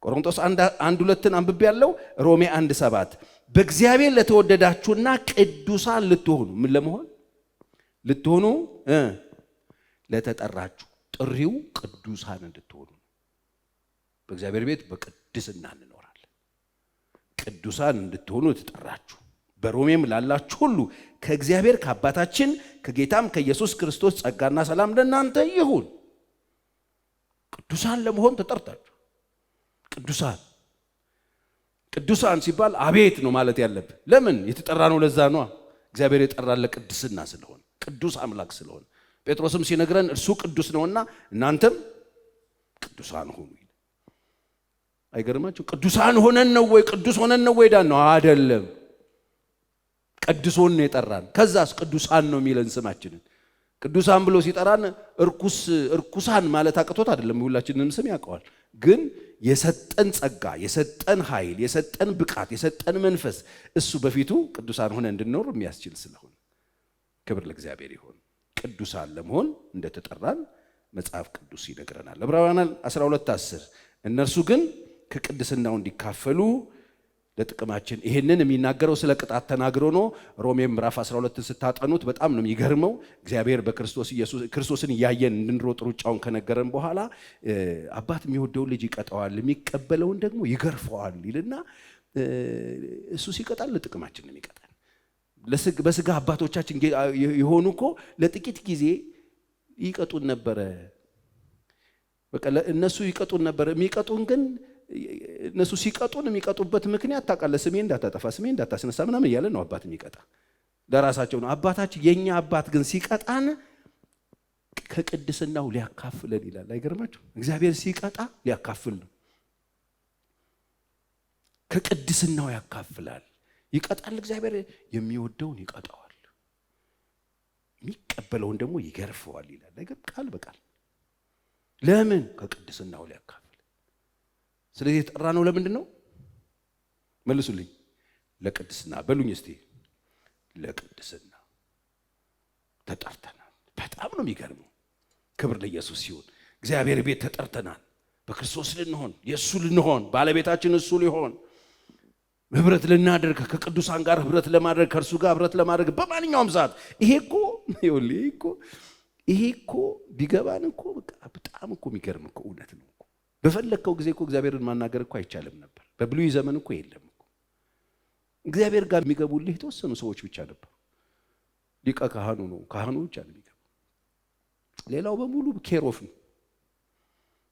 ቆሮንቶስ 1:2 አንብቤ ያለው ሮሜ 1:7 በእግዚአብሔር ለተወደዳችሁና ቅዱሳን ልትሆኑ ምን ለመሆን ልትሆኑ ለተጠራችሁ። ጥሪው ቅዱሳን እንድትሆኑ በእግዚአብሔር ቤት በቅድስና እንኖራለን። ቅዱሳን እንድትሆኑ የተጠራችሁ በሮሜም ላላችሁ ሁሉ ከእግዚአብሔር ከአባታችን ከጌታም ከኢየሱስ ክርስቶስ ጸጋና ሰላም ለእናንተ ይሁን። ቅዱሳን ለመሆን ተጠርታችሁ። ቅዱሳን ሲባል አቤት ነው ማለት ያለብን። ለምን የተጠራ ነው? ለዛ ነው እግዚአብሔር የጠራን ለቅድስና ስለሆነ ቅዱስ አምላክ ስለሆነ። ጴጥሮስም ሲነግረን እርሱ ቅዱስ ነውና እናንተም ቅዱሳን ሁኑ። አይገርማችሁ? ቅዱሳን ሆነን ነው ወይ ቅዱስ ሆነን ነው ወይ ዳን ነው? አይደለም። ቅዱሶን ነው የጠራን። ከዛስ ቅዱሳን ነው የሚለን ስማችንን። ቅዱሳን ብሎ ሲጠራን እርኩሳን ማለት አቅቶት አይደለም። ሁላችንንም ስም ያውቀዋል። ግን የሰጠን ጸጋ፣ የሰጠን ኃይል፣ የሰጠን ብቃት፣ የሰጠን መንፈስ እሱ በፊቱ ቅዱሳን ሆነ እንድንኖር የሚያስችል ስለሆነ ክብር ለእግዚአብሔር ይሁን። ቅዱሳን ለመሆን እንደተጠራን መጽሐፍ ቅዱስ ይነግረናል። ዕብራውያን 12:10 እነርሱ ግን ከቅድስናው እንዲካፈሉ ለጥቅማችን። ይሄንን የሚናገረው ስለ ቅጣት ተናግሮ ነው። ሮሜ ምዕራፍ 12 ስታጠኑት በጣም ነው የሚገርመው። እግዚአብሔር በክርስቶስ ኢየሱስ ክርስቶስን እያየን እንድንሮጥ ሩጫውን ከነገረን በኋላ አባት የሚወደውን ልጅ ይቀጣዋል፣ የሚቀበለውን ደግሞ ይገርፈዋል ይልና እሱ ሲቀጣል ለጥቅማችን ነው የሚቀጣል። በስጋ አባቶቻችን የሆኑ እኮ ለጥቂት ጊዜ ይቀጡን ነበረ። በቃ እነሱ ይቀጡን ነበር። የሚቀጡን ግን እነሱ ሲቀጡን የሚቀጡበት ምክንያት ታውቃለህ? ስሜ እንዳታጠፋ፣ ስሜ እንዳታስነሳ ምናምን እያለ ነው አባት የሚቀጣ። ለራሳቸው ነው። አባታችን የኛ አባት ግን ሲቀጣን ከቅድስናው ሊያካፍለን ይላል። አይገርማችሁ? እግዚአብሔር ሲቀጣ ሊያካፍል ነው። ከቅድስናው ያካፍላል። ይቀጣል። እግዚአብሔር የሚወደውን ይቀጣዋል፣ የሚቀበለውን ደግሞ ይገርፈዋል ይላል። ነገር ቃል በቃል ለምን? ከቅድስናው ሊያካፍል። ስለዚህ የተጠራ ነው ለምንድን ነው? መልሱልኝ። ለቅድስና በሉኝ እስቲ ለቅድስና ተጠርተናል። በጣም ነው የሚገርመው። ክብር ለኢየሱስ ይሁን። እግዚአብሔር ቤት ተጠርተናል። በክርስቶስ ልንሆን የእሱ ልንሆን ባለቤታችን እሱ ሊሆን ህብረት ልናደርግ ከቅዱሳን ጋር ህብረት ለማድረግ ከእርሱ ጋር ህብረት ለማድረግ በማንኛውም ሰዓት ይሄ እኮ ቢገባን እኮ በቃ በጣም እኮ የሚገርም እኮ እውነት ነው እኮ። በፈለከው ጊዜ እኮ እግዚአብሔርን ማናገር እኮ አይቻልም ነበር። በብሉይ ዘመን እኮ የለም እኮ። እግዚአብሔር ጋር የሚገቡልህ የተወሰኑ ሰዎች ብቻ ነበሩ። ሊቀ ካህኑ ነው፣ ካህኑ ብቻ ነው የሚገቡ። ሌላው በሙሉ ኬሮፍ ነው።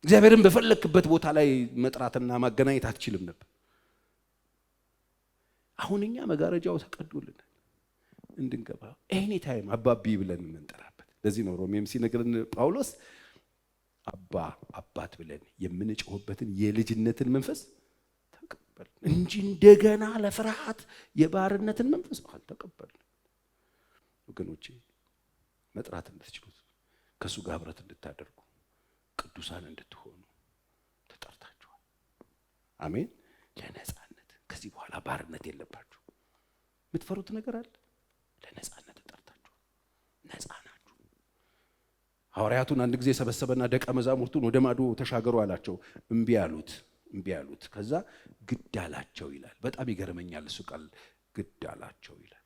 እግዚአብሔርን በፈለክበት ቦታ ላይ መጥራትና ማገናኘት አትችልም ነበር። አሁን እኛ መጋረጃው ተቀዶልናል እንድንገባ ኤኒ ታይም አባቢ ብለን የምንጠራበት። ለዚህ ነው ሮሜም ሲነግረን ጳውሎስ አባ አባት ብለን የምንጮህበትን የልጅነትን መንፈስ ተቀበል እንጂ እንደገና ለፍርሃት የባርነትን መንፈስ አልተቀበል። ወገኖቼ መጥራት እንድትችሉት ከሱ ጋር ህብረት እንድታደርጉ ቅዱሳን እንድትሆኑ ተጠርታችኋል። አሜን። ለነጻነት ከዚህ በኋላ ባርነት የለባችሁ። የምትፈሩት ነገር አለ? ለነጻነት ተጠርታችኋል። ነጻ ናችሁ። ሐዋርያቱን አንድ ጊዜ ሰበሰበና ደቀ መዛሙርቱን ወደ ማዶ ተሻገሩ አላቸው። እምቢ አሉት። ከዛ ግድ አላቸው ይላል። በጣም ይገርመኛል እሱ ቃል ግድ አላቸው ይላል።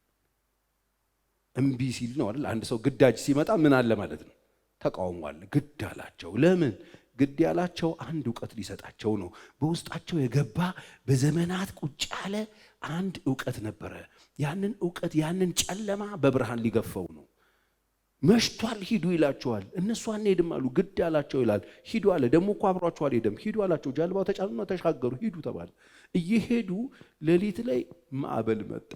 እምቢ ሲል ነው አይደል? አንድ ሰው ግዳጅ ሲመጣ ምን አለ ማለት ነው? ተቃውሞ አለ። ግድ አላቸው። ለምን ግድ ያላቸው? አንድ ዕውቀት ሊሰጣቸው ነው። በውስጣቸው የገባ በዘመናት ቁጭ ያለ አንድ ዕውቀት ነበረ። ያንን ዕውቀት ያንን ጨለማ በብርሃን ሊገፈው ነው። መሽቷል ሂዱ ይላቸዋል። እነሱ አንሄድም አሉ። ግድ ያላቸው ይላል። ሂዱ አለ። ደግሞ እኮ አብሯቸው አልሄደም። ሂዱ አላቸው። ጀልባው ተጫኑና ተሻገሩ። ሂዱ ተባለ። እየሄዱ ሌሊት ላይ ማዕበል መጣ።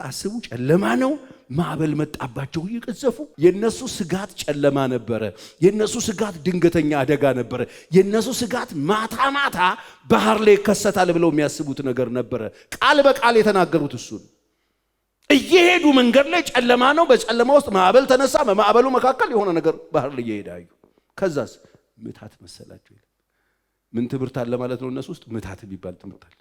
አስቡ፣ ጨለማ ነው። ማዕበል መጣባቸው እየቀዘፉ። የነሱ ስጋት ጨለማ ነበረ። የነሱ ስጋት ድንገተኛ አደጋ ነበረ። የነሱ ስጋት ማታ ባህር ላይ ይከሰታል ብለው የሚያስቡት ነገር ነበረ። ቃል በቃል የተናገሩት እሱን። እየሄዱ መንገድ ላይ ጨለማ ነው። በጨለማ ውስጥ ማዕበል ተነሳ። በማዕበሉ መካከል የሆነ ነገር ባህር ላይ ይሄዳዩ። ከዛስ ምታት መሰላቸው። ምን ትምህርት አለ ማለት ነው? እነሱ ውስጥ ምታት የሚባል ትምህርት አለ።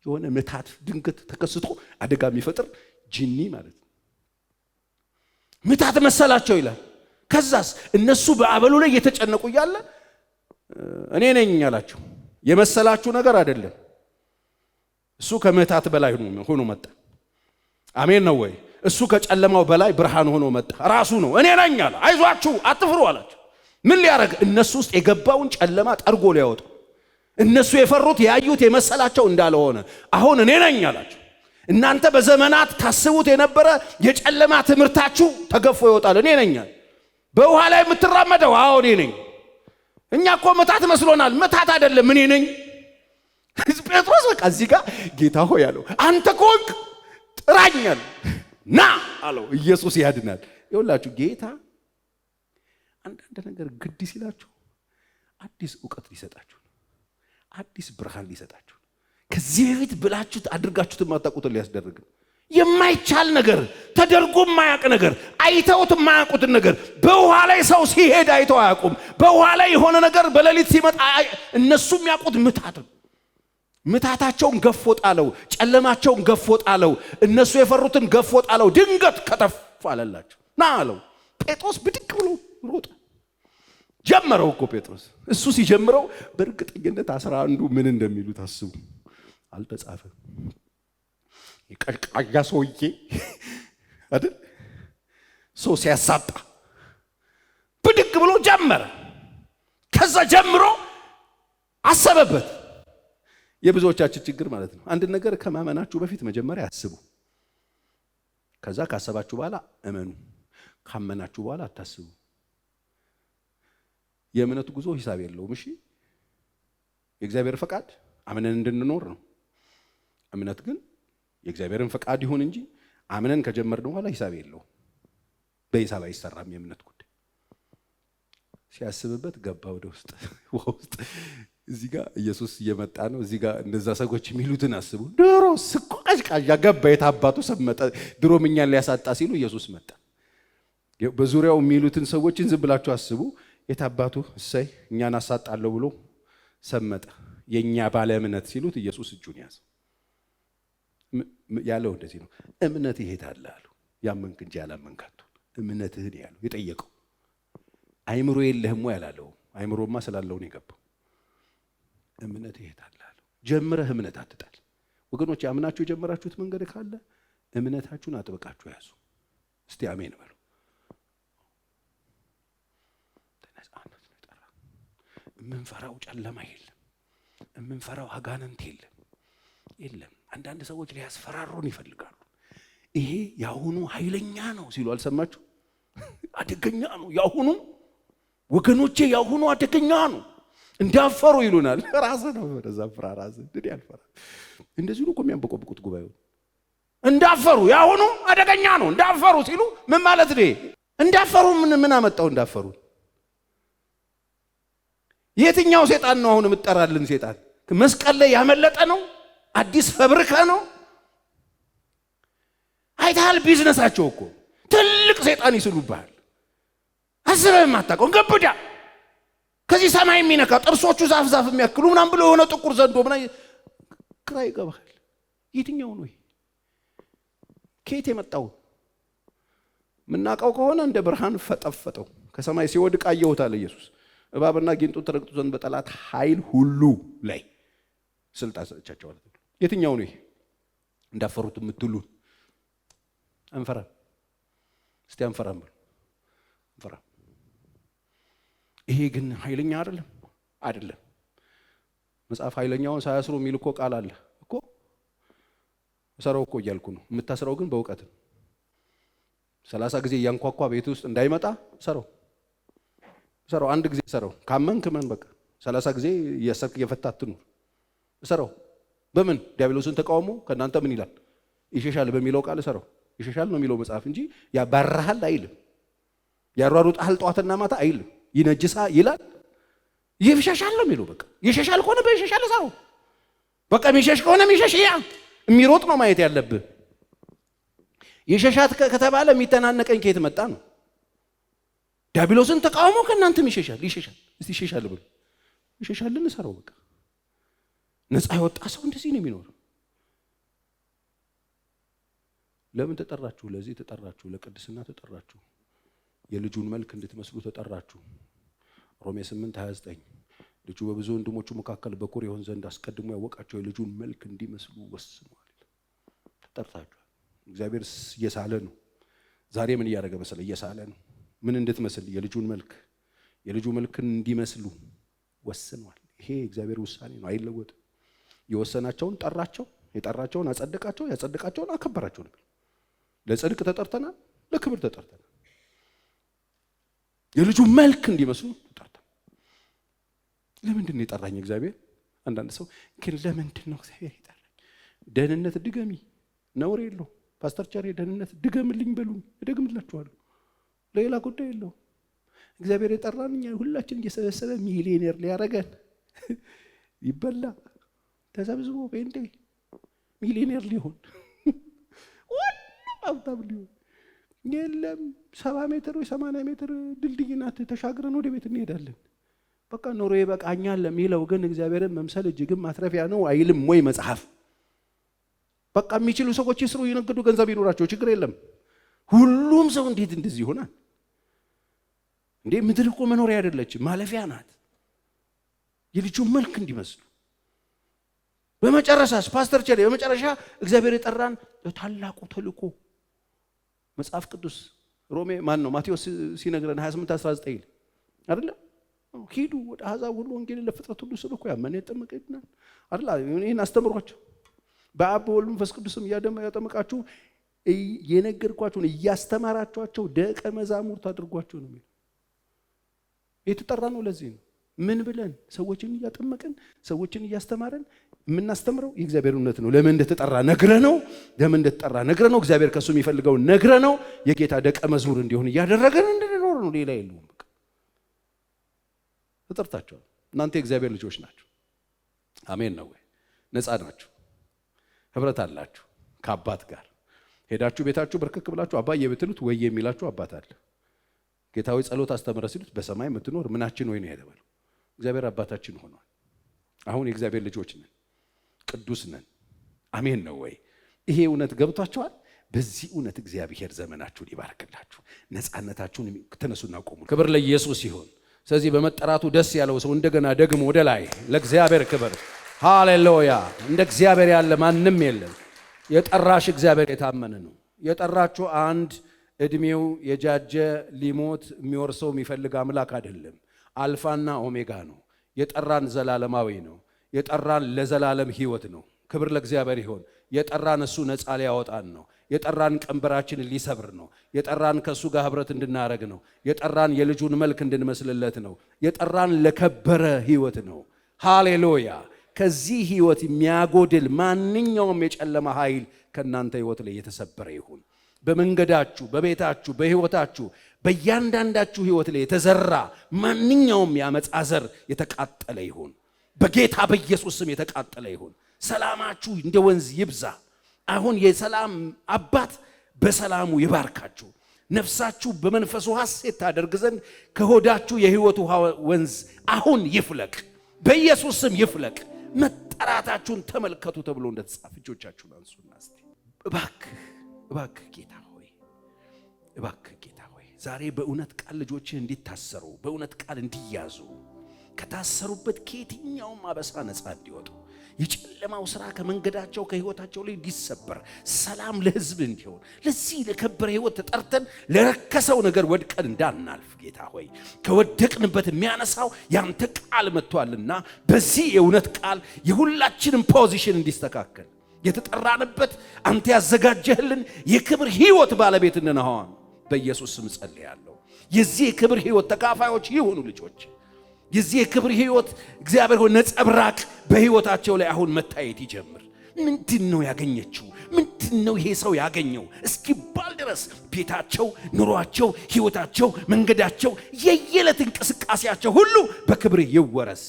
የሆነ ምታት ድንገት ተከስቶ አደጋ የሚፈጥር ጂኒ ማለት ነው። ምታት መሰላቸው ይላል። ከዛስ እነሱ በአበሉ ላይ እየተጨነቁ እያለ እኔ ነኝ አላቸው። የመሰላችሁ ነገር አይደለም። እሱ ከምታት በላይ ሆኖ መጣ። አሜን ነው ወይ? እሱ ከጨለማው በላይ ብርሃን ሆኖ መጣ። ራሱ ነው። እኔ ነኝ አለ። አይዟችሁ አትፍሩ አላቸው። ምን ሊያደርግ? እነሱ ውስጥ የገባውን ጨለማ ጠርጎ ሊያወጣ። እነሱ የፈሩት ያዩት የመሰላቸው እንዳልሆነ አሁን እኔ ነኝ አላቸው። እናንተ በዘመናት ታስቡት የነበረ የጨለማ ትምህርታችሁ ተገፎ ይወጣል። እኔ ነኝ። በውሃ ላይ የምትራመደው አዎ እኔ ነኝ። እኛ እኮ መታት መስሎናል። መታት አይደለም፣ እኔ ነኝ። ጴጥሮስ በቃ እዚህ ጋር ጌታ ሆይ ያለው አንተ ኮንክ ጥራኛል ና አለው። ኢየሱስ ያድናል። ይኸውላችሁ ጌታ አንዳንድ ነገር ግድ ሲላችሁ አዲስ ዕውቀት ሊሰጣችሁ፣ አዲስ ብርሃን ሊሰጣችሁ፣ ከዚህ በፊት ብላችሁት አድርጋችሁት የማታውቁትን ሊያስደርግ፣ የማይቻል ነገር ተደርጎ የማያውቅ ነገር፣ አይተውት የማያውቁትን ነገር። በውሃ ላይ ሰው ሲሄድ አይተው አያውቁም። በውሃ ላይ የሆነ ነገር በሌሊት ሲመጣ እነሱ የሚያውቁት ምታታቸውን ገፎ ጣለው፣ ጨለማቸውን ገፎ ጣለው፣ እነሱ የፈሩትን ገፎ ጣለው። ድንገት ከተፍ አለላቸው። ና አለው። ጴጥሮስ ብድቅ ብሎ ሮጠ። ጀመረው እኮ ጴጥሮስ። እሱ ሲጀምረው በእርግጠኝነት 11ዱ ምን እንደሚሉ ታስቡ። አልተጻፈም። የቀልቃያ ሰውዬ አይደል? ሰው ሲያሳጣ ብድቅ ብሎ ጀመረ። ከዛ ጀምሮ አሰበበት። የብዙዎቻችን ችግር ማለት ነው። አንድ ነገር ከማመናችሁ በፊት መጀመሪያ አስቡ። ከዛ ካሰባችሁ በኋላ እመኑ። ካመናችሁ በኋላ አታስቡ። የእምነት ጉዞ ሂሳብ የለውም። እሺ፣ የእግዚአብሔር ፈቃድ አምነን እንድንኖር ነው። እምነት ግን የእግዚአብሔርን ፈቃድ ይሁን እንጂ አምነን ከጀመርን በኋላ ሂሳብ የለውም። በሂሳብ አይሰራም የእምነት ጉዳይ። ሲያስብበት ገባ ወደ ውስጥ እዚህ ጋር ኢየሱስ እየመጣ ነው። እዚህ ጋር እንደዛ ሰዎች የሚሉትን አስቡ። ድሮ ስቆ ቀዥቃዣ ገባ። የታባቱ ሰመጠ። ድሮ እኛን ሊያሳጣ ሲሉ ኢየሱስ መጣ። በዙሪያው የሚሉትን ሰዎችን ዝም ብላችሁ አስቡ። የታባቱ እሰይ እኛን አሳጣለሁ ብሎ ሰመጠ። የኛ ባለ እምነት ሲሉት ኢየሱስ እጁን ያዘ። ያለው እንደዚህ ነው። እምነት ይሄዳል አሉ። ያመንክ እንጂ ያላመንክ አትሁን። እምነትህን ያለው የጠየቀው አይምሮ የለህም ወይ ያላለው። አይምሮማ ስላለው ነው የገባው። እምነት ይሄዳል አሉ። ጀምረህ እምነት አትጣል ወገኖች። ያምናችሁ የጀመራችሁት መንገድ ካለ እምነታችሁን አጥብቃችሁ ያዙ። እስቲ አሜን በሉ። ተነሳነት ነው ጠራ። የምንፈራው ጨለማ የለም። የምንፈራው አጋንንት የለም። አንዳንድ ሰዎች ሊያስፈራሩን ይፈልጋሉ። ይሄ ያሁኑ ኃይለኛ ነው ሲሉ አልሰማችሁ? አደገኛ ነው ያሁኑ ወገኖቼ፣ ያሁኑ አደገኛ ነው እንዳፈሩ ይሉናል። ራስህ ነው ወደዛ ፍራ። ራስህ እንዴ ያልፈራ እንደዚህ ነው እኮ የሚያንበቆብቁት ጉባኤው። እንዳፈሩ ያሁኑ አደገኛ ነው እንዳፈሩ ሲሉ ምን ማለት ነው? እንዳፈሩ ምን አመጣው? እንዳፈሩ የትኛው ሰይጣን ነው አሁን የምትጠራልን? ሰይጣን መስቀል ላይ ያመለጠ ነው? አዲስ ፈብሪካ ነው? አይታል ቢዝነሳቸው እኮ ትልቅ ሰይጣን ይስሉብሃል። አስበህ የማታውቀው እንገብዳ ከዚህ ሰማይ የሚነካ ጥርሶቹ ዛፍ የሚያክሉ ምናምን ብሎ የሆነ ጥቁር ዘንዶ ምናምን ግራ ይገባሃል። የትኛው ነው ይሄ? ከየት የመጣው? ምናውቀው ከሆነ እንደ ብርሃን ፈጠፈጠው ከሰማይ ሲወድቅ አየሁት አለ ኢየሱስ። እባብና ጊንጡን ትረግጡ ዘንድ በጠላት ኃይል ሁሉ ላይ ስልጣን ሰጥቻቸዋለሁ። የትኛው ነው ይሄ? እንዳፈሩት የምትሉን አንፈራም። እስቲ አንፈራም በሉ። አንፈራም። ይሄ ግን ኃይለኛ አይደለም። መጽሐፍ ኃይለኛውን ሳያስሩ የሚል እኮ ቃል አለ እኮ። ሰራው እኮ እያልኩ ነው። የምታስረው ግን በእውቀት 30 ጊዜ እያንኳኳ ቤት ውስጥ እንዳይመጣ ሰራው። አንድ ጊዜ ሰራው። ካመንክ ምን በቃ 30 ጊዜ እያሰርክ እየፈታትኑ ሰራው። በምን ዲያብሎስን ተቃውሞ ከናንተ ምን ይላል? ይሸሻል በሚለው ቃል ሰራው። ይሸሻል ነው የሚለው መጽሐፍ እንጂ ያባራሃል አይልም። ያሯሩጣል ጧትና ማታ አይልም። ይነጅሳ ይላል። ይሸሻል ነው የሚለው። በቃ ይሸሻል ከሆነ በይሸሻል ሰራው። በቃ የሚሸሽ ከሆነ የሚሸሽ ያ የሚሮጥ ነው ማየት ያለብህ። ይሸሻት ከተባለ የሚተናነቀኝ ከየት መጣ ነው? ዲያብሎስን ተቃውሞ ከናንተም ይሸሻል። እስቲ ይሸሻል ብሎ ይሸሻልን ሰራው። በቃ ነፃ የወጣ ሰው እንደዚህ ነው የሚኖረው። ለምን ተጠራችሁ? ለዚህ ተጠራችሁ። ለቅድስና ተጠራችሁ። የልጁን መልክ እንድትመስሉ ተጠራችሁ። ሮሜ 8:29 ልጁ በብዙ ወንድሞቹ መካከል በኩር ይሆን ዘንድ አስቀድሞ ያወቃቸው የልጁን መልክ እንዲመስሉ ወስኗል። ተጠርታችሁ። እግዚአብሔር እየሳለ ነው። ዛሬ ምን እያደረገ መሰለህ? እየሳለ ነው። ምን እንድትመስል? የልጁን መልክ። የልጁ መልክን እንዲመስሉ ወስኗል። ይሄ እግዚአብሔር ውሳኔ ነው፣ አይለወጥም። የወሰናቸውን ጠራቸው፣ የጠራቸውን አጸደቃቸው፣ ያጸደቃቸውን አከበራቸው ነው። ለጽድቅ ተጠርተናል፣ ለክብር ተጠርተናል። የልጁ መልክ እንዲመስሉ ተጠርተናል። ለምንድን ነው የጠራኝ እግዚአብሔር? አንዳንድ ሰው ግን ለምንድን ነው እግዚአብሔር የጠራኝ? ደህንነት ድገሚ፣ ነውር የለው። ፓስተር ቸሬ ደህንነት ድገምልኝ በሉኝ፣ እደግምላችኋለሁ። ሌላ ጉዳይ የለው። እግዚአብሔር የጠራን እኛ ሁላችን እየሰበሰበ ሚሊዮኔር ሊያረገን ይበላ ተሰብስቦ በእንዴ ሚሊዮኔር ሊሆን ሀብታም ሊሆን የለም። 70 ሜትር ወይ 80 ሜትር ድልድይ ናት፣ ተሻግረን ወደ ቤት እንሄዳለን። በቃ ኖሮ ይበቃኛል ለሚለው ግን እግዚአብሔርን መምሰል እጅግም ማትረፊያ ነው አይልም ወይ መጽሐፍ? በቃ የሚችሉ ሰዎች ይስሩ፣ ይነግዱ፣ ገንዘብ ይኖራቸው፣ ችግር የለም። ሁሉም ሰው እንዴት እንደዚህ ይሆናል እንዴ? ምድር እኮ መኖሪያ አይደለችም፣ ማለፊያ ናት። የልጁ መልክ እንዲመስሉ በመጨረሻስ ፓስተር ቸሬ በመጨረሻ እግዚአብሔር የጠራን ለታላቁ ተልእኮ መጽሐፍ ቅዱስ ሮሜ ማቴዎስ ሲነግረን 28:19 አይደለ? ሂዱ ወደ አሕዛብ ሁሉ ወንጌልን ለፍጥረት ሁሉ ስበኩ፣ ያመነ ይጠመቅ ይድናል አይደል? ይሄን አስተምሯቸው፣ በአብ በወልድ በመንፈስ ቅዱስም ያጠመቃችሁ የነገርኳችሁን እያስተማራችኋቸው ደቀ መዛሙርት አድርጓቸው ነው የሚለው። የተጠራ ነው ለዚህ ነው። ምን ብለን ሰዎችን እያጠመቅን ሰዎችን እያስተማረን የምናስተምረው የእግዚአብሔር እውነት ነው። ለምን እንደተጠራ ነግረ ነው። እግዚአብሔር ከሱ የሚፈልገው ነግረ ነው። የጌታ ደቀ መዝሙር እንዲሆን እያደረገን እንድንኖር ነው። ሌላ የለውም። በቃ ተጠርታችኋል። እናንተ የእግዚአብሔር ልጆች ናችሁ። አሜን ነው ወይ? ነፃ ናችሁ። ህብረት አላችሁ ከአባት ጋር። ሄዳችሁ ቤታችሁ በርከክ ብላችሁ አባዬ ብትሉት ወይ የሚላችሁ አባት አለ። ጌታዊ ጸሎት አስተምረ ሲሉት በሰማይ የምትኖር ምናችን ወይ ነው የተባለው። እግዚአብሔር አባታችን ሆኗል። አሁን የእግዚአብሔር ልጆች ነን፣ ቅዱስ ነን። አሜን ነው ወይ? ይሄ እውነት ገብቷቸዋል? በዚህ እውነት እግዚአብሔር ዘመናችሁን ይባርክላችሁ። ነፃነታችሁን ተነሱና ቆሙ። ክብር ለኢየሱስ ይሁን። ስለዚህ በመጠራቱ ደስ ያለው ሰው እንደገና ደግሞ ወደ ላይ ለእግዚአብሔር ክብር። ሃሌሉያ! እንደ እግዚአብሔር ያለ ማንም የለም። የጠራሽ እግዚአብሔር የታመነ ነው። የጠራችሁ አንድ እድሜው የጃጀ ሊሞት የሚወርሰው የሚፈልግ አምላክ አይደለም። አልፋና ኦሜጋ ነው። የጠራን ዘላለማዊ ነው። የጠራን ለዘላለም ሕይወት ነው። ክብር ለእግዚአብሔር ይሁን። የጠራን እሱ ነፃ ሊያወጣን ነው። የጠራን ቀንበራችንን ሊሰብር ነው። የጠራን ከእሱ ጋር ህብረት እንድናረግ ነው። የጠራን የልጁን መልክ እንድንመስልለት ነው። የጠራን ለከበረ ሕይወት ነው። ሃሌሉያ! ከዚህ ሕይወት የሚያጎድል ማንኛውም የጨለማ ኃይል ከእናንተ ሕይወት ላይ የተሰበረ ይሁን። በመንገዳችሁ፣ በቤታችሁ፣ በሕይወታችሁ፣ በእያንዳንዳችሁ ሕይወት ላይ የተዘራ ማንኛውም የአመፃ ዘር የተቃጠለ ይሁን። በጌታ በኢየሱስ ስም የተቃጠለ ይሁን። ሰላማችሁ እንደ ወንዝ ይብዛ። አሁን የሰላም አባት በሰላሙ ይባርካችሁ። ነፍሳችሁ በመንፈሱ ሐሴት ታደርግ ዘንድ ከሆዳችሁ የሕይወት ውሃ ወንዝ አሁን ይፍለቅ፣ በኢየሱስ ስም ይፍለቅ። መጠራታችሁን ተመልከቱ ተብሎ እንደተጻፈ እጆቻችሁን አንሱና እስቲ እባክህ ጌታ ሆይ፣ እባክህ ጌታ ሆይ ዛሬ በእውነት ቃል ልጆችህ እንዲታሰሩ፣ በእውነት ቃል እንዲያዙ፣ ከታሰሩበት ከየትኛውም አበሳ ነፃ እንዲወጡ፣ የጨለማው ሥራ ከመንገዳቸው ከሕይወታቸው ላይ እንዲሰበር፣ ሰላም ለሕዝብ እንዲሆን፣ ለዚህ ለከበረ ሕይወት ተጠርተን ለረከሰው ነገር ወድቀን እንዳናልፍ ጌታ ሆይ ከወደቅንበት የሚያነሳው ያንተ ቃል መጥቷልና በዚህ የእውነት ቃል የሁላችንም ፖዚሽን እንዲስተካከል የተጠራንበት አንተ ያዘጋጀህልን የክብር ሕይወት ባለቤት እንሆን በኢየሱስ ስም ጸልያለሁ። የዚህ የክብር ሕይወት ተካፋዮች ይሁኑ ልጆች። የዚህ የክብር ሕይወት እግዚአብሔር ሆይ ነጸብራቅ በሕይወታቸው ላይ አሁን መታየት ይጀምር። ምንድነው ያገኘችው? ምንድነው ይሄ ሰው ያገኘው እስኪባል ድረስ ቤታቸው፣ ኑሯቸው፣ ሕይወታቸው፣ መንገዳቸው፣ የየዕለት እንቅስቃሴያቸው ሁሉ በክብር ይወረስ።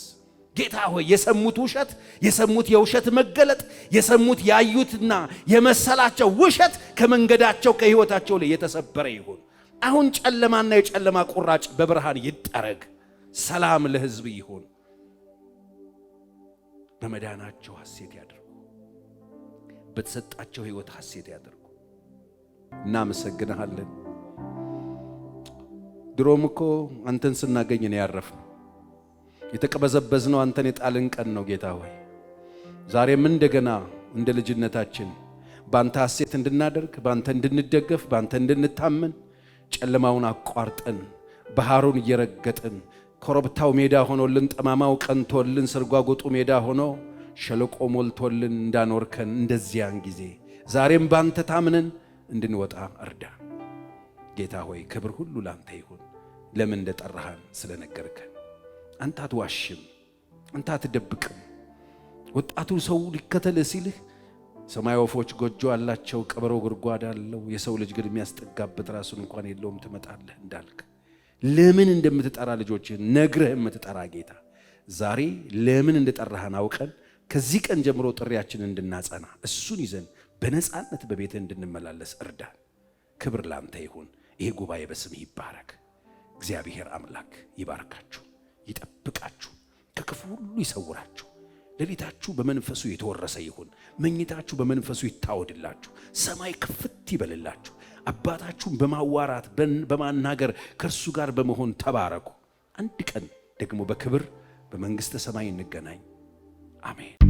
ጌታ ሆይ የሰሙት ውሸት፣ የሰሙት የውሸት መገለጥ፣ የሰሙት ያዩትና የመሰላቸው ውሸት ከመንገዳቸው ከሕይወታቸው ላይ የተሰበረ ይሁን። አሁን ጨለማና የጨለማ ቁራጭ በብርሃን ይጠረግ። ሰላም ለሕዝብ ይሁን። በመዳናቸው ሐሴት ያድርጉ። በተሰጣቸው ሕይወት ሐሴት ያድርጉ። እናመሰግንሃለን። ድሮም እኮ አንተን ስናገኝ ነው ያረፍነው። የተቀበዘበዝነው አንተን የጣልን ቀን ነው ጌታ ሆይ ዛሬም እንደገና እንደ ልጅነታችን በአንተ ሐሴት እንድናደርግ፣ በአንተ እንድንደገፍ፣ በአንተ እንድንታመን ጨለማውን አቋርጠን ባህሩን እየረገጥን ኮረብታው ሜዳ ሆኖልን፣ ጠማማው ቀንቶልን፣ ስርጓጉጡ ሜዳ ሆኖ ሸለቆ ሞልቶልን እንዳኖርከን እንደዚያን ጊዜ ዛሬም ባንተ ታምነን እንድንወጣ እርዳ ጌታ ሆይ። ክብር ሁሉ ላንተ ይሁን። ለምን እንደጠራሃን ስለነገርከን። አንተ አትዋሽም፣ አንተ አትደብቅም። ወጣቱ ሰው ሊከተል ሲልህ ሰማይ ወፎች ጎጆ አላቸው፣ ቀበሮ ጉድጓድ አለው፣ የሰው ልጅ ግን የሚያስጠጋበት ራሱን እንኳን የለውም ትመጣለህ እንዳልክ ለምን እንደምትጠራ ልጆችህን ነግረህ የምትጠራ ጌታ ዛሬ ለምን እንደጠራህን አውቀን ከዚህ ቀን ጀምሮ ጥሪያችንን እንድናጸና እሱን ይዘን በነፃነት በቤትህ እንድንመላለስ እርዳን። ክብር ላንተ ይሁን። ይሄ ጉባኤ በስምህ ይባረክ። እግዚአብሔር አምላክ ይባርካችሁ፣ ይጠብቃችሁ፣ ከክፉ ሁሉ ይሰውራችሁ። ሌሊታችሁ በመንፈሱ የተወረሰ ይሁን። መኝታችሁ በመንፈሱ ይታወድላችሁ። ሰማይ ክፍት ይበልላችሁ። አባታችሁን በማዋራት በማናገር ከእርሱ ጋር በመሆን ተባረኩ። አንድ ቀን ደግሞ በክብር በመንግሥተ ሰማይ እንገናኝ። አሜን።